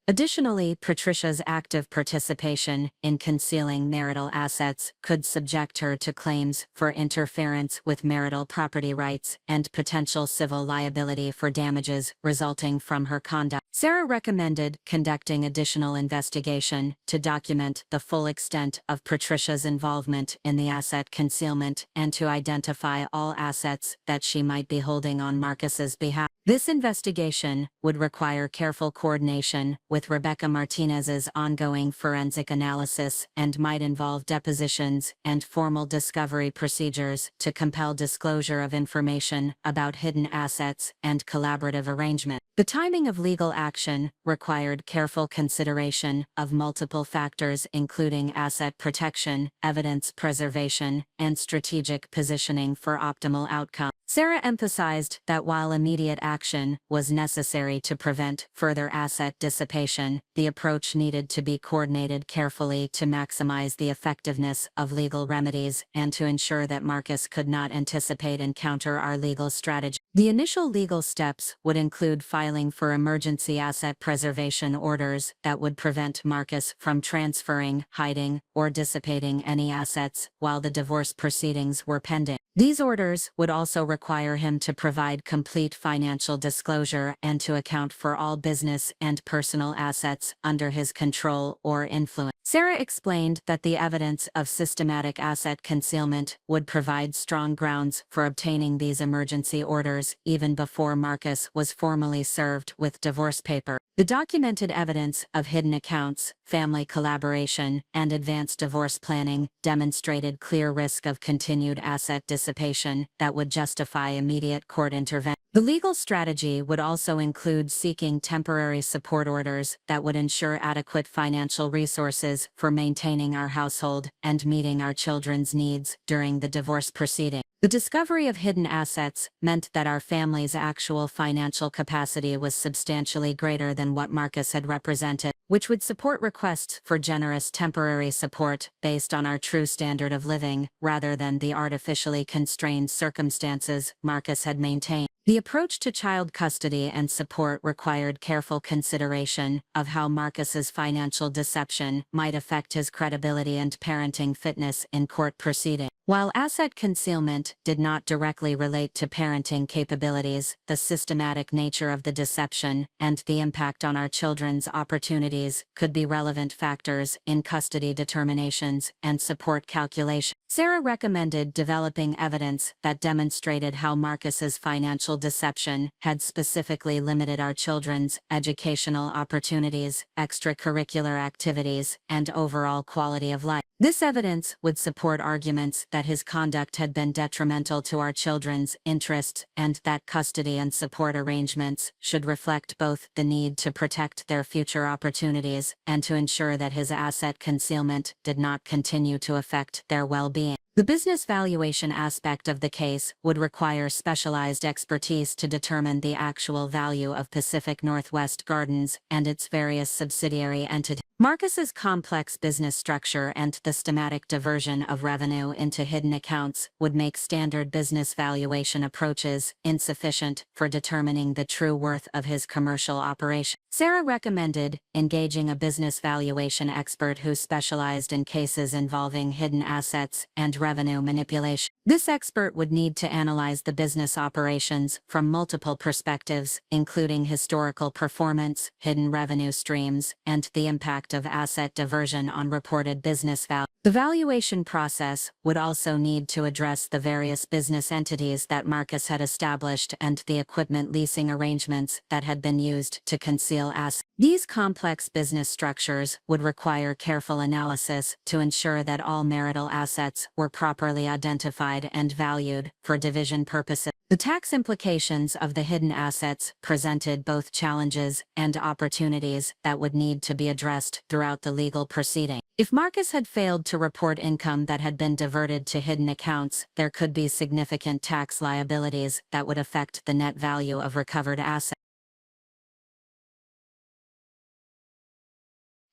[SPEAKER 2] Additionally, Patricia's active participation in concealing marital assets could subject her to claims for interference with marital property rights and potential civil liability for damages resulting from her conduct. Sarah recommended conducting additional investigation to document the full extent of Patricia's involvement in the asset concealment and to identify all assets that she might be holding on Marcus's behalf. This investigation would require careful coordination with Rebecca Martinez's ongoing forensic analysis and might involve depositions and formal discovery procedures to compel disclosure of information about hidden assets and collaborative arrangement. The timing of legal action required careful consideration of multiple factors including asset protection, evidence preservation, and strategic positioning for optimal outcome. Sarah emphasized that while immediate action was necessary to prevent further asset dissipation, the approach needed to be coordinated carefully to maximize the effectiveness of legal remedies and to ensure that Marcus could not anticipate and counter our legal strategy. The initial legal steps would include filing for emergency asset preservation orders that would prevent Marcus from transferring, hiding, or dissipating any assets while the divorce proceedings were pending. These orders would also require him to provide complete financial disclosure and to account for all business and personal assets under his control or influence. Sarah explained that the evidence of systematic asset concealment would provide strong grounds for obtaining these emergency orders even before Marcus was formally served with divorce paper. The documented evidence of hidden accounts, family collaboration, and advanced divorce planning demonstrated clear risk of continued asset dissipation that would justify immediate court intervention. The legal strategy would also include seeking temporary support orders that would ensure adequate financial resources for maintaining our household and meeting our children's needs during the divorce proceeding. The discovery of hidden assets meant that our family's actual financial capacity was substantially greater than what Marcus had represented, which would support requests for generous temporary support based on our true standard of living, rather than the artificially constrained circumstances Marcus had maintained. The approach to child custody and support required careful consideration of how Marcus's financial deception might affect his credibility and parenting fitness in court proceedings. While asset concealment did not directly relate to parenting capabilities, the systematic nature of the deception and the impact on our children's opportunities could be relevant factors in custody determinations and support calculations. Sarah recommended developing evidence that demonstrated how Marcus's financial deception had specifically limited our children's educational opportunities, extracurricular activities, and overall quality of life. This evidence would support arguments that his conduct had been detrimental to our children's interests and that custody and support arrangements should reflect both the need to protect their future opportunities and to ensure that his asset concealment did not continue to affect their well-being. The business valuation aspect of the case would require specialized expertise to determine the actual value of Pacific Northwest Gardens and its various subsidiary entities. Marcus's complex business structure and the systematic diversion of revenue into hidden accounts would make standard business valuation approaches insufficient for determining the true worth of his commercial operation. Sarah recommended engaging a business valuation expert who specialized in cases involving hidden assets and revenue manipulation. This expert would need to analyze the business operations from multiple perspectives, including historical performance, hidden revenue streams, and the impact of asset diversion on reported business value. The valuation process would also need to address the various business entities that Marcus had established and the equipment leasing arrangements that had been used to conceal assets. These complex business structures would require careful analysis to ensure that all marital assets were properly identified and valued for division purposes. The tax implications of the hidden assets presented both challenges and opportunities that would need to be addressed throughout the legal proceeding. If Marcus had failed to report income that had been diverted to hidden accounts, there could be significant tax liabilities that would affect the net value of recovered assets.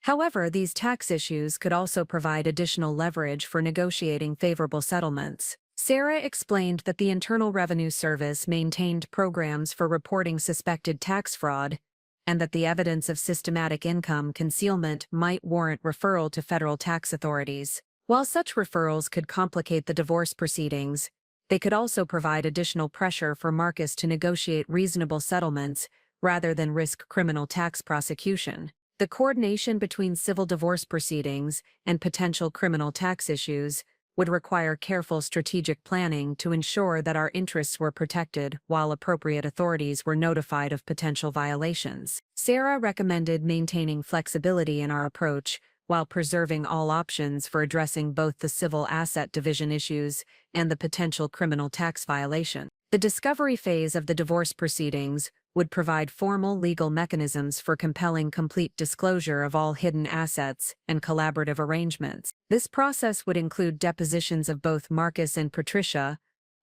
[SPEAKER 1] However, these tax issues could also provide additional leverage for negotiating favorable settlements. Sarah explained that the Internal Revenue Service maintained programs for reporting suspected tax fraud, and that the evidence of systematic income concealment might warrant referral to federal tax authorities. While such referrals could complicate the divorce proceedings, they could also provide additional pressure for Marcus to negotiate reasonable settlements rather than risk criminal tax prosecution. The coordination between civil divorce proceedings and potential criminal tax issues would require careful strategic planning to ensure that our interests were protected while appropriate authorities were notified of potential violations. Sarah recommended maintaining flexibility in our approach while preserving all options for addressing both the civil asset division issues and the potential criminal tax violation. The discovery phase of the divorce proceedings would provide formal legal mechanisms for compelling complete disclosure of all hidden assets and collaborative arrangements. This process would include depositions of both Marcus and Patricia,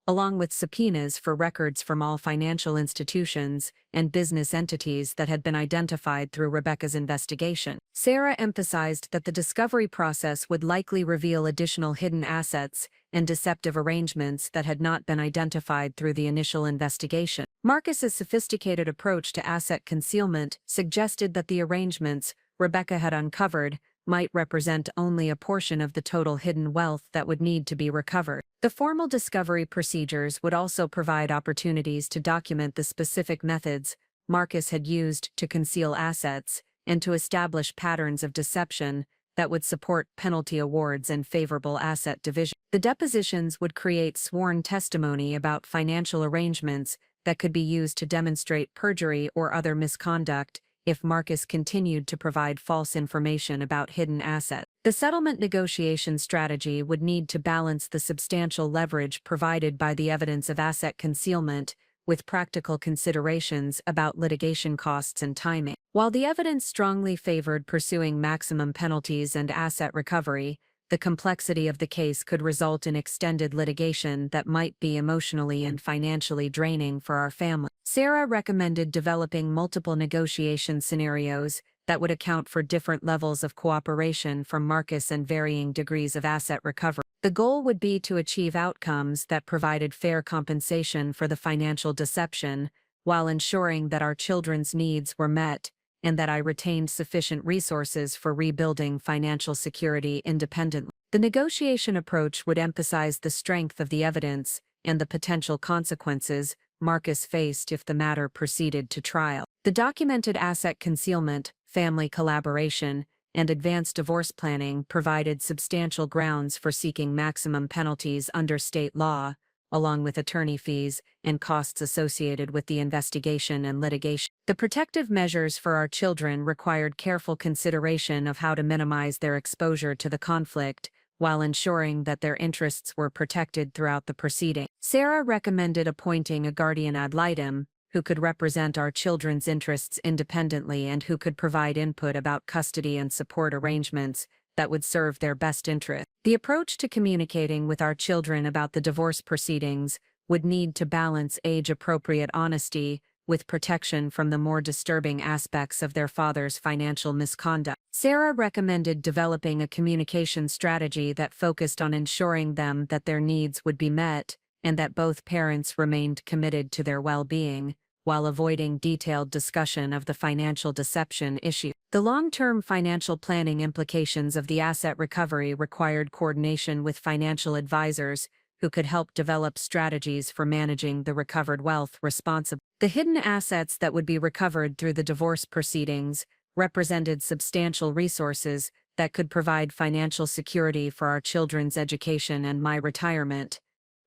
[SPEAKER 1] along with subpoenas for records from all financial institutions and business entities that had been identified through Rebecca's investigation. Sarah emphasized that the discovery process would likely reveal additional hidden assets and deceptive arrangements that had not been identified through the initial investigation. Marcus's sophisticated approach to asset concealment suggested that the arrangements Rebecca had uncovered might represent only a portion of the total hidden wealth that would need to be recovered. The formal discovery procedures would also provide opportunities to document the specific methods Marcus had used to conceal assets and to establish patterns of deception that would support penalty awards and favorable asset division. The depositions would create sworn testimony about financial arrangements that could be used to demonstrate perjury or other misconduct if Marcus continued to provide false information about hidden assets. The settlement negotiation strategy would need to balance the substantial leverage provided by the evidence of asset concealment with practical considerations about litigation costs and timing. While the evidence strongly favored pursuing maximum penalties and asset recovery, the complexity of the case could result in extended litigation that might be emotionally and financially draining for our family. Sarah recommended developing multiple negotiation scenarios that would account for different levels of cooperation from Marcus and varying degrees of asset recovery. The goal would be to achieve outcomes that provided fair compensation for the financial deception, while ensuring that our children's needs were met and that I retained sufficient resources for rebuilding financial security independently. The negotiation approach would emphasize the strength of the evidence and the potential consequences Marcus faced if the matter proceeded to trial. The documented asset concealment, family collaboration, and advanced divorce planning provided substantial grounds for seeking maximum penalties under state law, along with attorney fees and costs associated with the investigation and litigation. The protective measures for our children required careful consideration of how to minimize their exposure to the conflict, while ensuring that their interests were protected throughout the proceeding. Sarah recommended appointing a guardian ad litem who could represent our children's interests independently and who could provide input about custody and support arrangements that would serve their best interest. The approach to communicating with our children about the divorce proceedings would need to balance age-appropriate honesty with protection from the more disturbing aspects of their father's financial misconduct. Sarah recommended developing a communication strategy that focused on ensuring them that their needs would be met and that both parents remained committed to their well-being, while avoiding detailed discussion of the financial deception issue. The long-term financial planning implications of the asset recovery required coordination with financial advisors who could help develop strategies for managing the recovered wealth responsibly. The hidden assets that would be recovered through the divorce proceedings represented substantial resources that could provide financial security for our children's education and my retirement,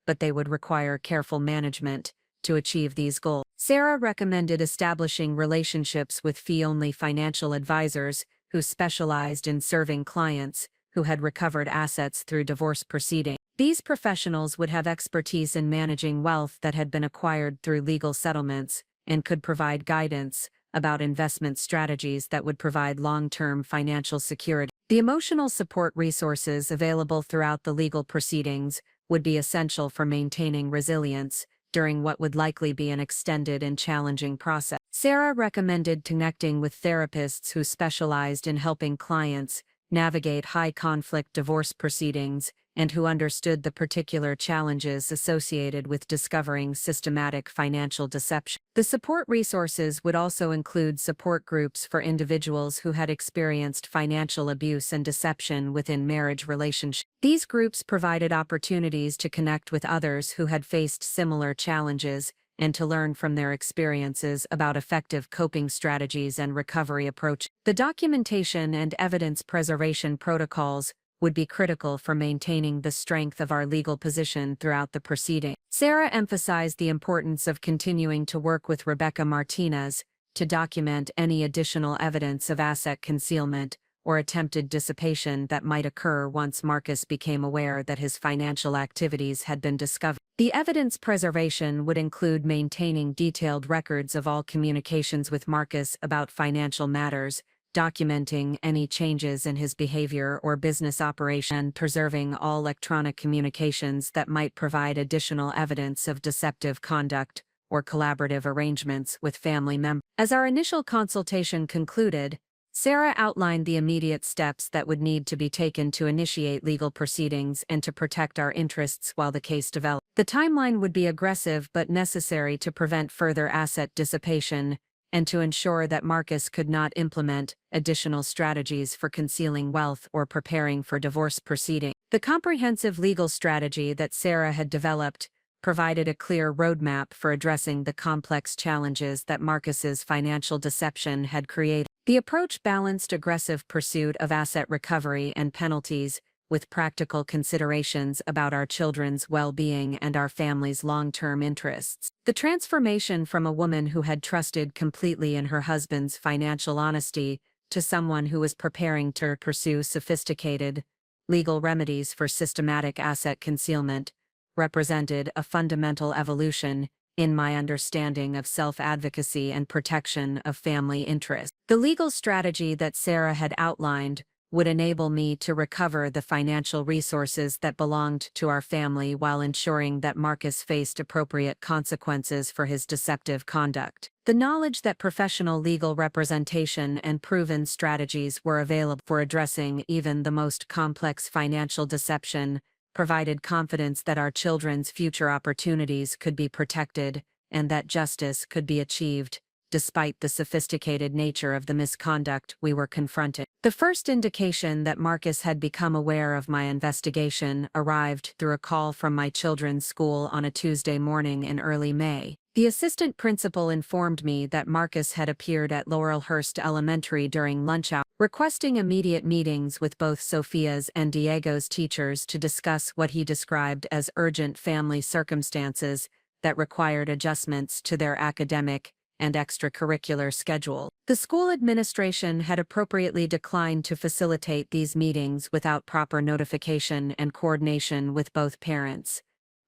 [SPEAKER 1] but they would require careful management to achieve these goals. Sarah recommended establishing relationships with fee-only financial advisors who specialized in serving clients who had recovered assets through divorce proceedings. These professionals would have expertise in managing wealth that had been acquired through legal settlements and could provide guidance about investment strategies that would provide long-term financial security. The emotional support resources available throughout the legal proceedings would be essential for maintaining resilience during what would likely be an extended and challenging process. Sarah recommended connecting with therapists who specialized in helping clients navigate high-conflict divorce proceedings and who understood the particular challenges associated with discovering systematic financial deception. The support resources would also include support groups for individuals who had experienced financial abuse and deception within marriage relationships. These groups provided opportunities to connect with others who had faced similar challenges and to learn from their experiences about effective coping strategies and recovery approaches. The documentation and evidence preservation protocols would be critical for maintaining the strength of our legal position throughout the proceeding. Sarah emphasized the importance of continuing to work with Rebecca Martinez to document any additional evidence of asset concealment or attempted dissipation that might occur once Marcus became aware that his financial activities had been discovered. The evidence preservation would include maintaining detailed records of all communications with Marcus about financial matters, documenting any changes in his behavior or business operation, and preserving all electronic communications that might provide additional evidence of deceptive conduct or collaborative arrangements with family members. As our initial consultation concluded, Sarah outlined the immediate steps that would need to be taken to initiate legal proceedings and to protect our interests while the case developed. The timeline would be aggressive but necessary to prevent further asset dissipation and to ensure that Marcus could not implement additional strategies for concealing wealth or preparing for divorce proceedings. The comprehensive legal strategy that Sarah had developed provided a clear roadmap for addressing the complex challenges that Marcus's financial deception had created. The approach balanced aggressive pursuit of asset recovery and penalties with practical considerations about our children's well-being and our family's long-term interests. The transformation from a woman who had trusted completely in her husband's financial honesty to someone who was preparing to pursue sophisticated legal remedies for systematic asset concealment represented a fundamental evolution in my understanding of self-advocacy and protection of family interests. The legal strategy that Sarah had outlined would enable me to recover the financial resources that belonged to our family while ensuring that Marcus faced appropriate consequences for his deceptive conduct. The knowledge that professional legal representation and proven strategies were available for addressing even the most complex financial deception provided confidence that our children's future opportunities could be protected and that justice could be achieved, despite the sophisticated nature of the misconduct we were confronting. The first indication that Marcus had become aware of my investigation arrived through a call from my children's school on a Tuesday morning in early May. The assistant principal informed me that Marcus had appeared at Laurelhurst Elementary during lunch hour, requesting immediate meetings with both Sophia's and Diego's teachers to discuss what he described as urgent family circumstances that required adjustments to their academic and extracurricular schedule. The school administration had appropriately declined to facilitate these meetings without proper notification and coordination with both parents.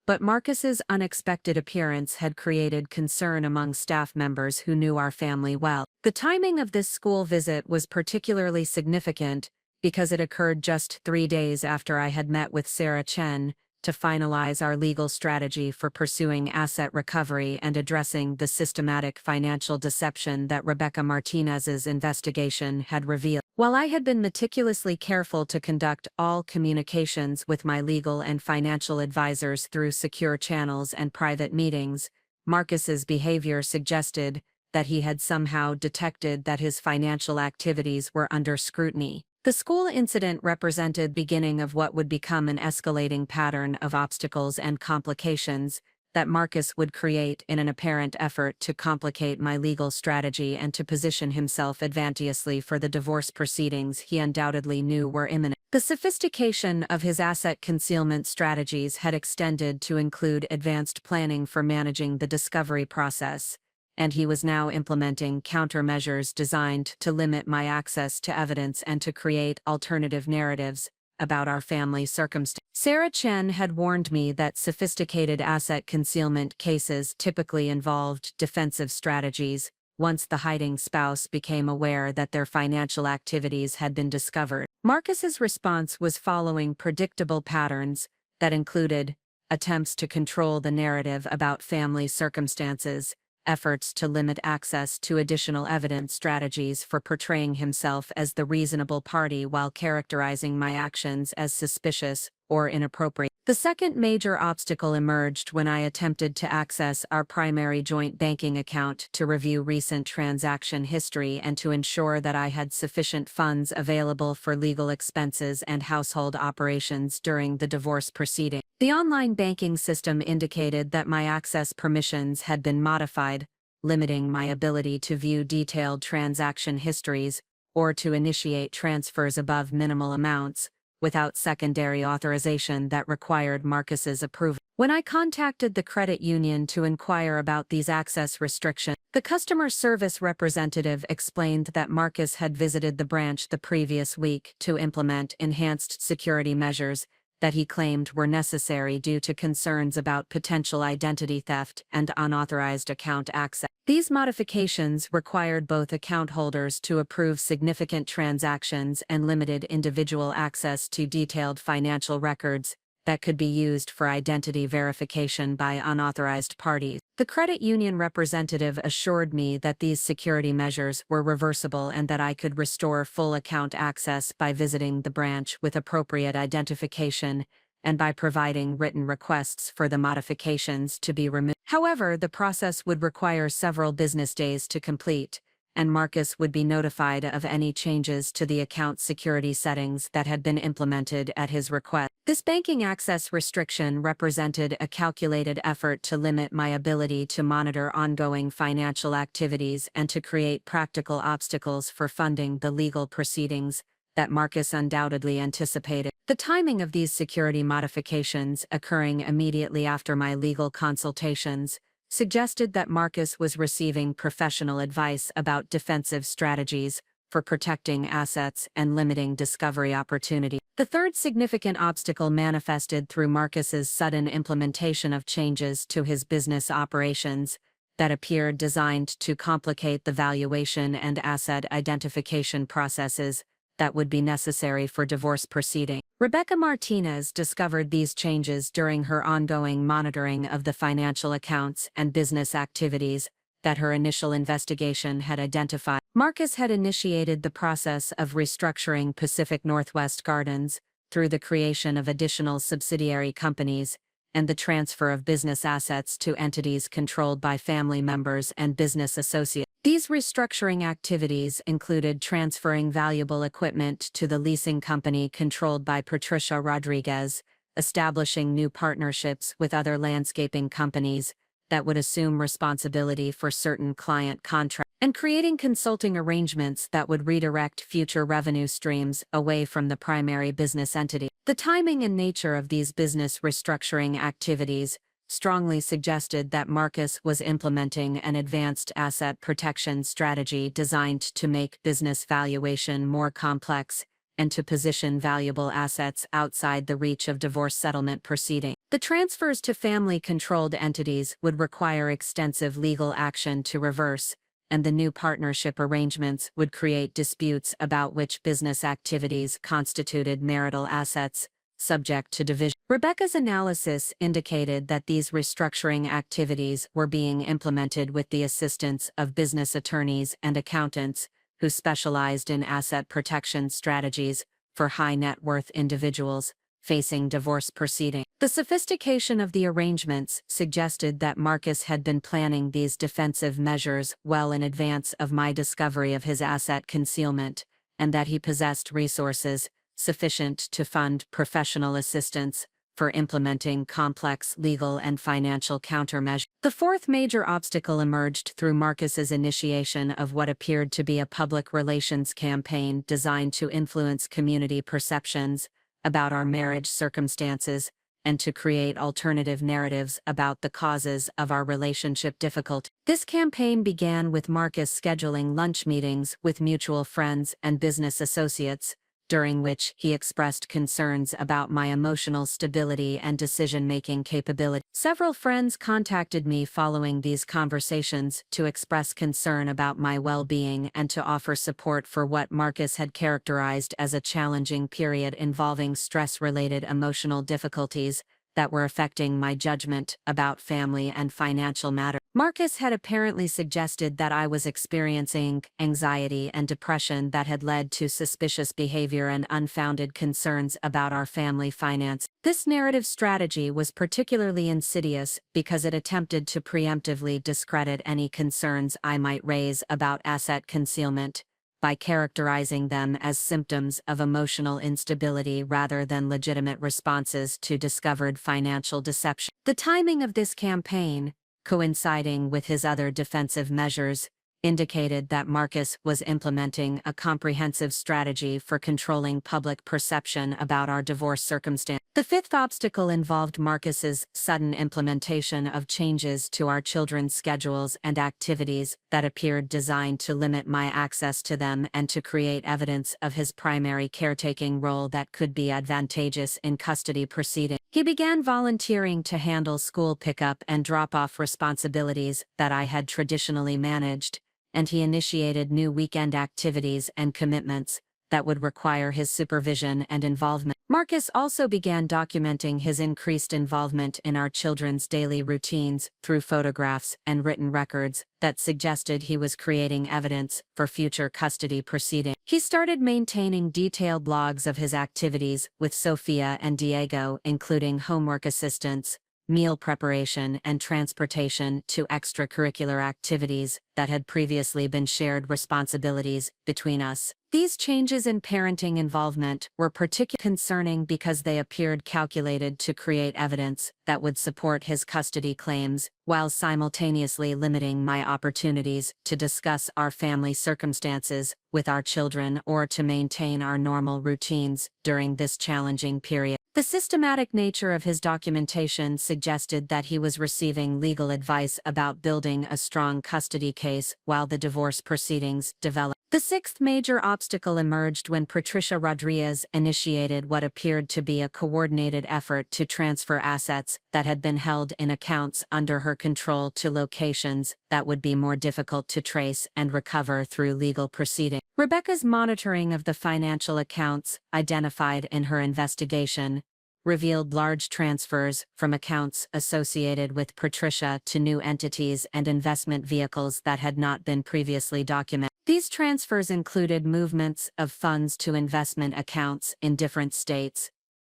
[SPEAKER 1] But Marcus's unexpected appearance had created concern among staff members who knew our family well. The timing of this school visit was particularly significant because it occurred just 3 days after I had met with Sarah Chen to finalize our legal strategy for pursuing asset recovery and addressing the systematic financial deception that Rebecca Martinez's investigation had revealed. While I had been meticulously careful to conduct all communications with my legal and financial advisors through secure channels and private meetings, Marcus's behavior suggested that he had somehow detected that his financial activities were under scrutiny. The school incident represented the beginning of what would become an escalating pattern of obstacles and complications that Marcus would create in an apparent effort to complicate my legal strategy and to position himself advantageously for the divorce proceedings he undoubtedly knew were imminent. The sophistication of his asset concealment strategies had extended to include advanced planning for managing the discovery process, and he was now implementing countermeasures designed to limit my access to evidence and to create alternative narratives about our family circumstances. Sarah Chen had warned me that sophisticated asset concealment cases typically involved defensive strategies once the hiding spouse became aware that their financial activities had been discovered. Marcus's response was following predictable patterns that included attempts to control the narrative about family circumstances, efforts to limit access to additional evidence, strategies for portraying himself as the reasonable party while characterizing my actions as suspicious or inappropriate. The second major obstacle emerged when I attempted to access our primary joint banking account to review recent transaction history and to ensure that I had sufficient funds available for legal expenses and household operations during the divorce proceeding. The online banking system indicated that my access permissions had been modified, limiting my ability to view detailed transaction histories or to initiate transfers above minimal amounts without secondary authorization that required Marcus's approval. When I contacted the credit union to inquire about these access restrictions, the customer service representative explained that Marcus had visited the branch the previous week to implement enhanced security measures that he claimed were necessary due to concerns about potential identity theft and unauthorized account access. These modifications required both account holders to approve significant transactions and limited individual access to detailed financial records that could be used for identity verification by unauthorized parties. The credit union representative assured me that these security measures were reversible and that I could restore full account access by visiting the branch with appropriate identification and by providing written requests for the modifications to be removed. However, the process would require several business days to complete, and Marcus would be notified of any changes to the account security settings that had been implemented at his request. This banking access restriction represented a calculated effort to limit my ability to monitor ongoing financial activities and to create practical obstacles for funding the legal proceedings that Marcus undoubtedly anticipated. The timing of these security modifications, occurring immediately after my legal consultations, suggested that Marcus was receiving professional advice about defensive strategies for protecting assets and limiting discovery opportunity. The third significant obstacle manifested through Marcus's sudden implementation of changes to his business operations that appeared designed to complicate the valuation and asset identification processes that would be necessary for divorce proceedings. Rebecca Martinez discovered these changes during her ongoing monitoring of the financial accounts and business activities that her initial investigation had identified. Marcus had initiated the process of restructuring Pacific Northwest Gardens through the creation of additional subsidiary companies and the transfer of business assets to entities controlled by family members and business associates. These restructuring activities included transferring valuable equipment to the leasing company controlled by Patricia Rodriguez, establishing new partnerships with other landscaping companies that would assume responsibility for certain client contracts, and creating consulting arrangements that would redirect future revenue streams away from the primary business entity. The timing and nature of these business restructuring activities strongly suggested that Marcus was implementing an advanced asset protection strategy designed to make business valuation more complex and to position valuable assets outside the reach of divorce settlement proceedings. The transfers to family-controlled entities would require extensive legal action to reverse, and the new partnership arrangements would create disputes about which business activities constituted marital assets, subject to division. Rebecca's analysis indicated that these restructuring activities were being implemented with the assistance of business attorneys and accountants who specialized in asset protection strategies for high net worth individuals facing divorce proceedings. The sophistication of the arrangements suggested that Marcus had been planning these defensive measures well in advance of my discovery of his asset concealment, and that he possessed resources sufficient to fund professional assistance for implementing complex legal and financial countermeasures. The fourth major obstacle emerged through Marcus's initiation of what appeared to be a public relations campaign designed to influence community perceptions about our marriage circumstances and to create alternative narratives about the causes of our relationship difficulty. This campaign began with Marcus scheduling lunch meetings with mutual friends and business associates, during which he expressed concerns about my emotional stability and decision-making capability. Several friends contacted me following these conversations to express concern about my well-being and to offer support for what Marcus had characterized as a challenging period involving stress-related emotional difficulties that were affecting my judgment about family and financial matters. Marcus had apparently suggested that I was experiencing anxiety and depression that had led to suspicious behavior and unfounded concerns about our family finance. This narrative strategy was particularly insidious because it attempted to preemptively discredit any concerns I might raise about asset concealment by characterizing them as symptoms of emotional instability rather than legitimate responses to discovered financial deception. The timing of this campaign, coinciding with his other defensive measures, indicated that Marcus was implementing a comprehensive strategy for controlling public perception about our divorce circumstance.
[SPEAKER 2] The fifth obstacle involved Marcus's sudden implementation of changes to our children's schedules and activities that appeared designed to limit my access to them and to create evidence of his primary caretaking role that could be advantageous in custody proceedings. He began volunteering to handle school pickup and drop-off responsibilities that I had traditionally managed, and he initiated new weekend activities and commitments that would require his supervision and involvement. Marcus also began documenting his increased involvement in our children's daily routines through photographs and written records that suggested he was creating evidence for future custody proceedings. He started maintaining detailed logs of his activities with Sophia and Diego, including homework assistance, meal preparation, and transportation to extracurricular activities that had previously been shared responsibilities between us. These changes in parenting involvement were particularly concerning because they appeared calculated to create evidence that would support his custody claims, while simultaneously limiting my opportunities to discuss our family circumstances with our children or to maintain our normal routines during this challenging period. The systematic nature of his documentation suggested that he was receiving legal advice about building a strong custody case while the divorce proceedings developed. The sixth major obstacle emerged when Patricia Rodriguez initiated what appeared to be a coordinated effort to transfer assets that had been held in accounts under her control to locations that would be more difficult to trace and recover through legal proceedings. Rebecca's monitoring of the financial accounts identified in her investigation revealed large transfers from accounts associated with Patricia to new entities and investment vehicles that had not been previously documented. These transfers included movements of funds to investment accounts in different states,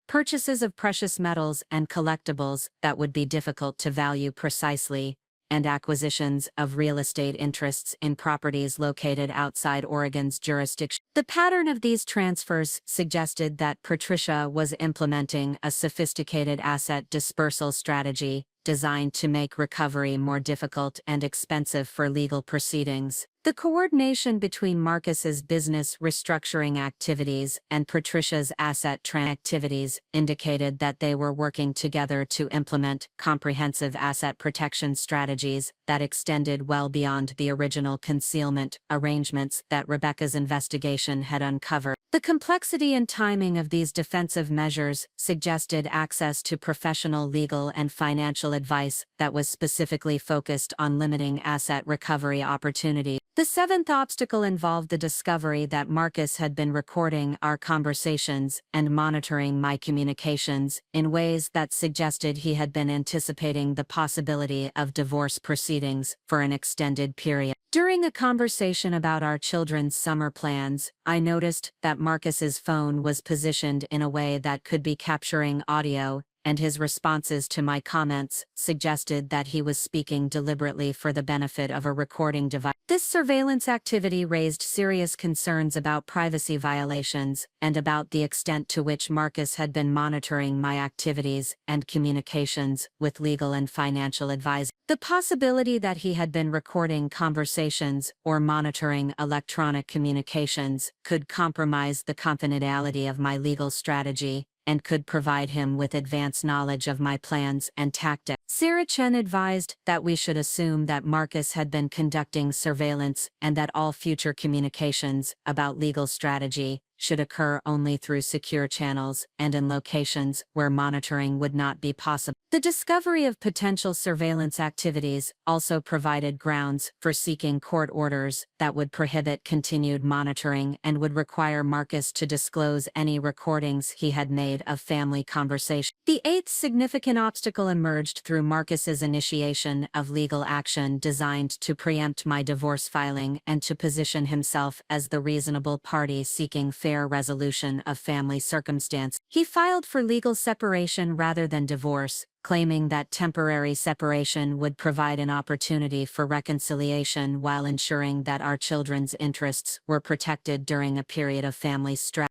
[SPEAKER 2] purchases of precious metals and collectibles that would be difficult to value precisely, and acquisitions of real estate interests in properties located outside Oregon's jurisdiction. The pattern of these transfers suggested that Patricia was implementing a sophisticated asset dispersal strategy designed to make recovery more difficult and expensive for legal proceedings. The coordination between Marcus's business restructuring activities and Patricia's asset activities indicated that they were working together to implement comprehensive asset protection strategies that extended well beyond the original concealment arrangements that Rebecca's investigation had uncovered. The complexity and timing of these defensive measures suggested access to professional legal and financial advice that was specifically focused on limiting asset recovery opportunities. The seventh obstacle involved the discovery that Marcus had been recording our conversations and monitoring my communications in ways that suggested he had been anticipating the possibility of divorce proceedings for an extended period. During a conversation about our children's summer plans, I noticed that Marcus's phone was positioned in a way that could be capturing audio, and his responses to my comments suggested that he was speaking deliberately for the benefit of a recording device. This surveillance activity raised serious concerns about privacy violations and about the extent to which Marcus had been monitoring my activities and communications with legal and financial advisors. The possibility that he had been recording conversations or monitoring electronic communications could compromise the confidentiality of my legal strategy and could provide him with advance knowledge of my plans and tactics. Sarah Chen advised that we should assume that Marcus had been conducting surveillance and that all future communications about legal strategy should occur only through secure channels and in locations where monitoring would not be possible. The discovery of potential surveillance activities also provided grounds for seeking court orders that would prohibit continued monitoring and would require Marcus to disclose any recordings he had made of family conversations. The eighth significant obstacle emerged through Marcus's initiation of legal action designed to preempt my divorce filing and to position himself as the reasonable party seeking fair resolution of family circumstance. He filed for legal separation rather than divorce, claiming that temporary separation would provide an opportunity for reconciliation while ensuring that our children's interests were protected during a period of family stress.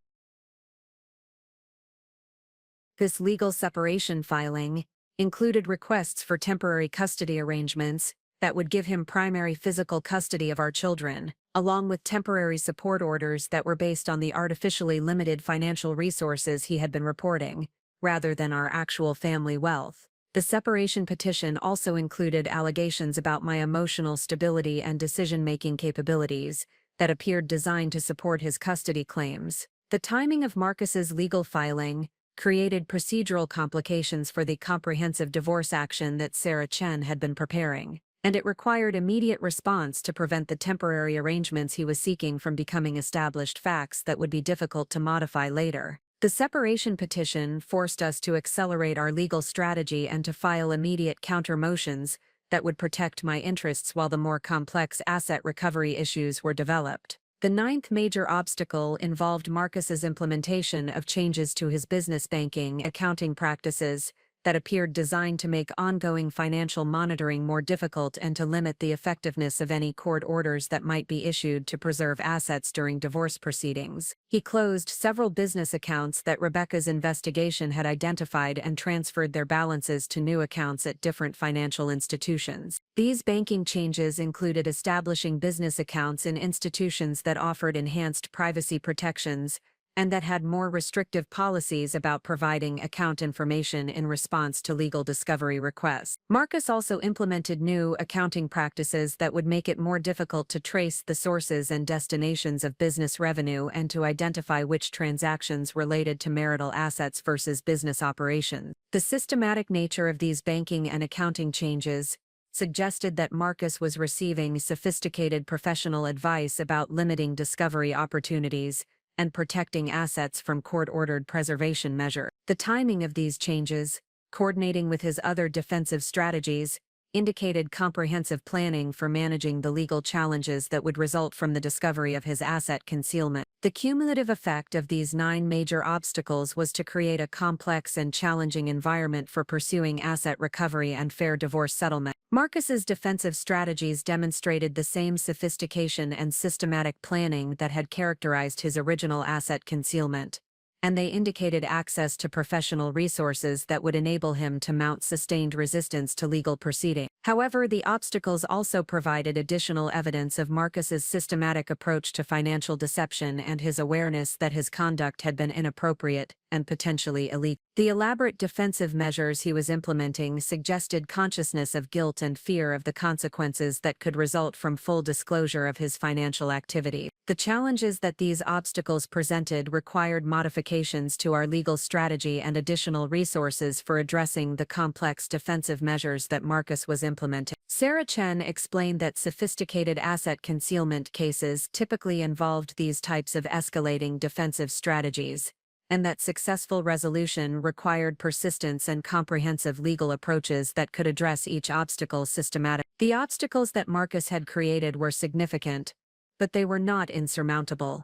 [SPEAKER 1] This legal separation filing included requests for temporary custody arrangements that would give him primary physical custody of our children, along with temporary support orders that were based on the artificially limited financial resources he had been reporting. rather than our actual family wealth. The separation petition also included allegations about my emotional stability and decision-making capabilities that appeared designed to support his custody claims. The timing of Marcus's legal filing created procedural complications for the comprehensive divorce action that Sarah Chen had been preparing, and it required immediate response to prevent the temporary arrangements he was seeking from becoming established facts that would be difficult to modify later. The separation petition forced us to accelerate our legal strategy and to file immediate counter-motions that would protect my interests while the more complex asset recovery issues were developed. The ninth major obstacle involved Marcus's implementation of changes to his business banking accounting practices that appeared designed to make ongoing financial monitoring more difficult and to limit the effectiveness of any court orders that might be issued to preserve assets during divorce proceedings. He closed several business accounts that Rebecca's investigation had identified and transferred their balances to new accounts at different financial institutions. These banking changes included establishing business accounts in institutions that offered enhanced privacy protections and that had more restrictive policies about providing account information in response to legal discovery requests. Marcus also implemented new accounting practices that would make it more difficult to trace the sources and destinations of business revenue and to identify which transactions related to marital assets versus business operations. The systematic nature of these banking and accounting changes suggested that Marcus was receiving sophisticated professional advice about limiting discovery opportunities and protecting assets from court-ordered preservation measures. The timing of these changes, coordinating with his other defensive strategies, indicated comprehensive planning for managing the legal challenges that would result from the discovery of his asset concealment. The cumulative effect of these 9 major obstacles was to create a complex and challenging environment for pursuing asset recovery and fair divorce settlement. Marcus's defensive strategies demonstrated the same sophistication and systematic planning that had characterized his original asset concealment, and they indicated access to professional resources that would enable him to mount sustained resistance to legal proceeding. However, the obstacles also provided additional evidence of Marcus's systematic approach to financial deception and his awareness that his conduct had been inappropriate and potentially illegal. The elaborate defensive measures he was implementing suggested consciousness of guilt and fear of the consequences that could result from full disclosure of his financial activity. The challenges that these obstacles presented required modifications to our legal strategy and additional resources for addressing the complex defensive measures that Marcus was implementing. Sarah Chen explained that sophisticated asset concealment cases typically involved these types of escalating defensive strategies, and that successful resolution required persistence and comprehensive legal approaches that could address each obstacle systematically. The obstacles that Marcus had created were significant, but they were not insurmountable.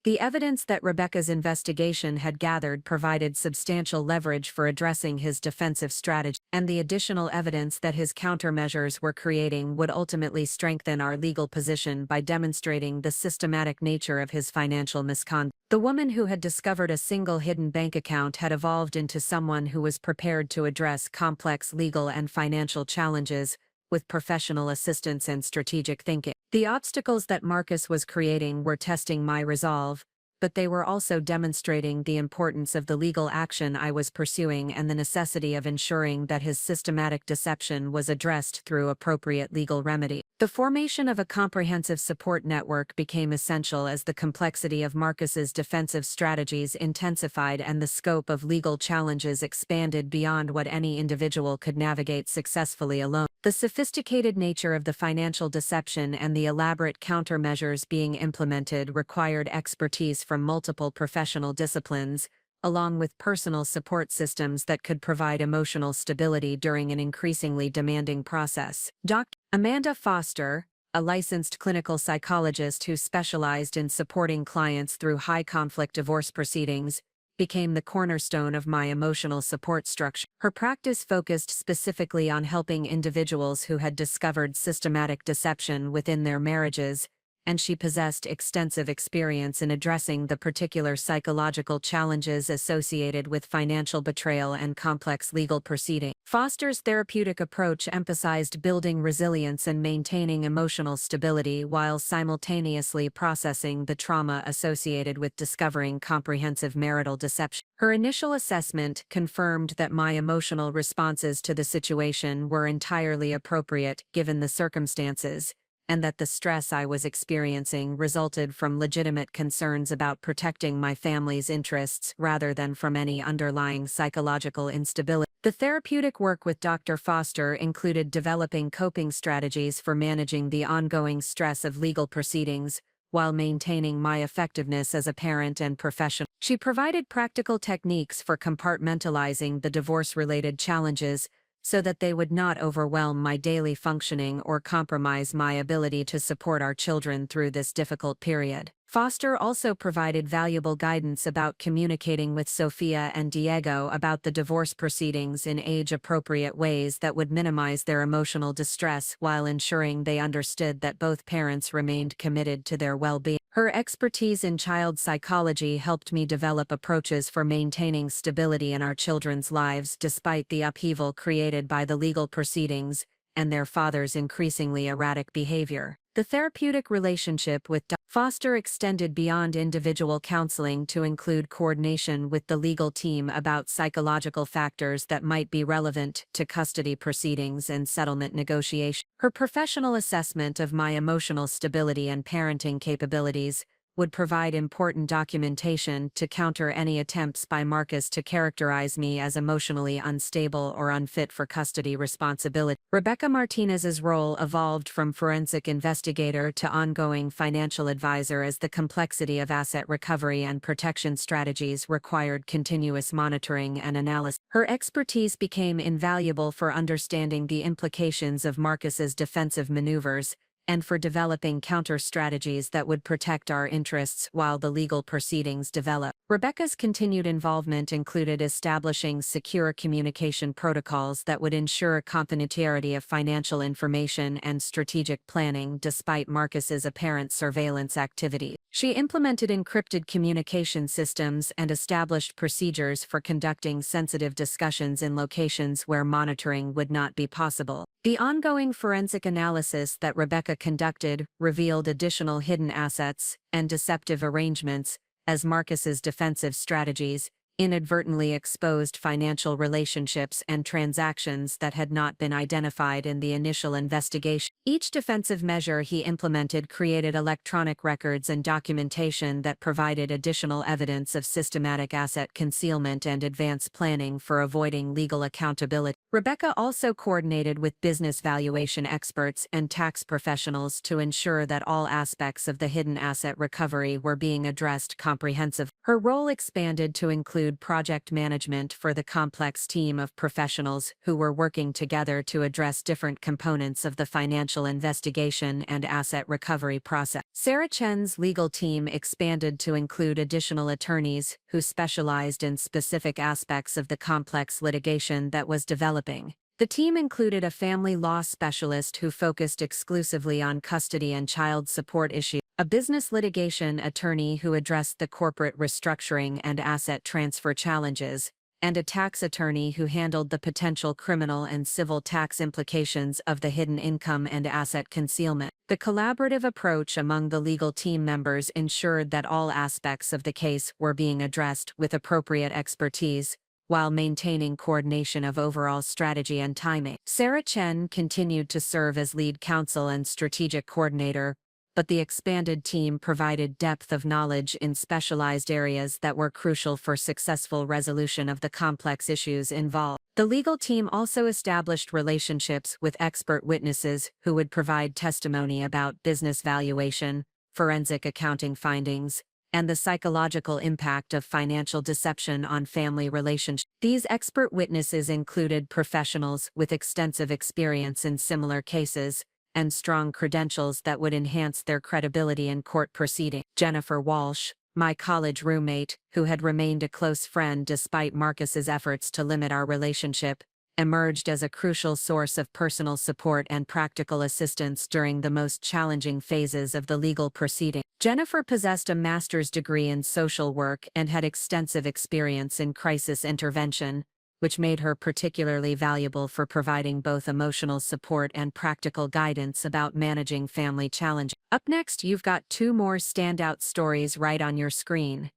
[SPEAKER 1] The evidence that Rebecca's investigation had gathered provided substantial leverage for addressing his defensive strategy, and the additional evidence that his countermeasures were creating would ultimately strengthen our legal position by demonstrating the systematic nature of his financial misconduct. The woman who had discovered a single hidden bank account had evolved into someone who was prepared to address complex legal and financial challenges with professional assistance and strategic thinking. The obstacles that Marcus was creating were testing my resolve, but they were also demonstrating the importance of the legal action I was pursuing and the necessity of ensuring that his systematic deception was addressed through appropriate legal remedy. The formation of a comprehensive support network became essential as the complexity of Marcus's defensive strategies intensified and the scope of legal challenges expanded beyond what any individual could navigate successfully alone. The sophisticated nature of the financial deception and the elaborate countermeasures being implemented required expertise from multiple professional disciplines, along with personal support systems that could provide emotional stability during an increasingly demanding process. Dr. Amanda Foster, a licensed clinical psychologist who specialized in supporting clients through high-conflict divorce proceedings, became the cornerstone of my emotional support structure. Her practice focused specifically on helping individuals who had discovered systematic deception within their marriages and she possessed extensive experience in addressing the particular psychological challenges associated with financial betrayal and complex legal proceedings. Foster's therapeutic approach emphasized building resilience and maintaining emotional stability while simultaneously processing the trauma associated with discovering comprehensive marital deception. Her initial assessment confirmed that my emotional responses to the situation were entirely appropriate given the circumstances, and that the stress I was experiencing resulted from legitimate concerns about protecting my family's interests rather than from any underlying psychological instability. The therapeutic work with Dr. Foster included developing coping strategies for managing the ongoing stress of legal proceedings, while maintaining my effectiveness as a parent and professional. She provided practical techniques for compartmentalizing the divorce-related challenges so that they would not overwhelm my daily functioning or compromise my ability to support our children through this difficult period. Foster also provided valuable guidance about communicating with Sophia and Diego about the divorce proceedings in age-appropriate ways that would minimize their emotional distress while ensuring they understood that both parents remained committed to their well-being. Her expertise in child psychology helped me develop approaches for maintaining stability in our children's lives despite the upheaval created by the legal proceedings and their father's increasingly erratic behavior. The therapeutic relationship with Dr. Foster extended beyond individual counseling to include coordination with the legal team about psychological factors that might be relevant to custody proceedings and settlement negotiation. Her professional assessment of my emotional stability and parenting capabilities would provide important documentation to counter any attempts by Marcus to characterize me as emotionally unstable or unfit for custody responsibility. Rebecca Martinez's role evolved from forensic investigator to ongoing financial advisor as the complexity of asset recovery and protection strategies required continuous monitoring and analysis. Her expertise became invaluable for understanding the implications of Marcus's defensive maneuvers and for developing counter-strategies that would protect our interests while the legal proceedings develop. Rebecca's continued involvement included establishing secure communication protocols that would ensure confidentiality of financial information and strategic planning despite Marcus's apparent surveillance activity. She implemented encrypted communication systems and established procedures for conducting sensitive discussions in locations where monitoring would not be possible. The ongoing forensic analysis that Rebecca conducted revealed additional hidden assets and deceptive arrangements as Marcus's defensive strategies inadvertently exposed financial relationships and transactions that had not been identified in the initial investigation. Each defensive measure he implemented created electronic records and documentation that provided additional evidence of systematic asset concealment and advanced planning for avoiding legal accountability. Rebecca also coordinated with business valuation experts and tax professionals to ensure that all aspects of the hidden asset recovery were being addressed comprehensively. Her role expanded to include project management for the complex team of professionals who were working together to address different components of the financial investigation and asset recovery process. Sarah Chen's legal team expanded to include additional attorneys who specialized in specific aspects of the complex litigation that was developing. The team included a family law specialist who focused exclusively on custody and child support issues, a business litigation attorney who addressed the corporate restructuring and asset transfer challenges, and a tax attorney who handled the potential criminal and civil tax implications of the hidden income and asset concealment. The collaborative approach among the legal team members ensured that all aspects of the case were being addressed with appropriate expertise, while maintaining coordination of overall strategy and timing. Sarah Chen continued to serve as lead counsel and strategic coordinator, but the expanded team provided depth of knowledge in specialized areas that were crucial for successful resolution of the complex issues involved. The legal team also established relationships with expert witnesses who would provide testimony about business valuation, forensic accounting findings, and the psychological impact of financial deception on family relationships. These expert witnesses included professionals with extensive experience in similar cases and strong credentials that would enhance their credibility in court proceedings. Jennifer Walsh, my college roommate, who had remained a close friend despite Marcus's efforts to limit our relationship, emerged as a crucial source of personal support and practical assistance during the most challenging phases of the legal proceeding. Jennifer possessed a master's degree in social work and had extensive experience in crisis intervention, which made her particularly valuable for providing both emotional support and practical guidance about managing family challenges. Up next, you've got two more standout stories right on your screen.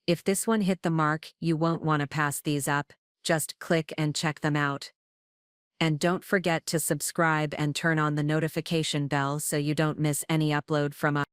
[SPEAKER 1] If this one hit the mark, you won't want to pass these up. Just click and check them out. And don't forget to subscribe and turn on the notification bell so you don't miss any upload from us.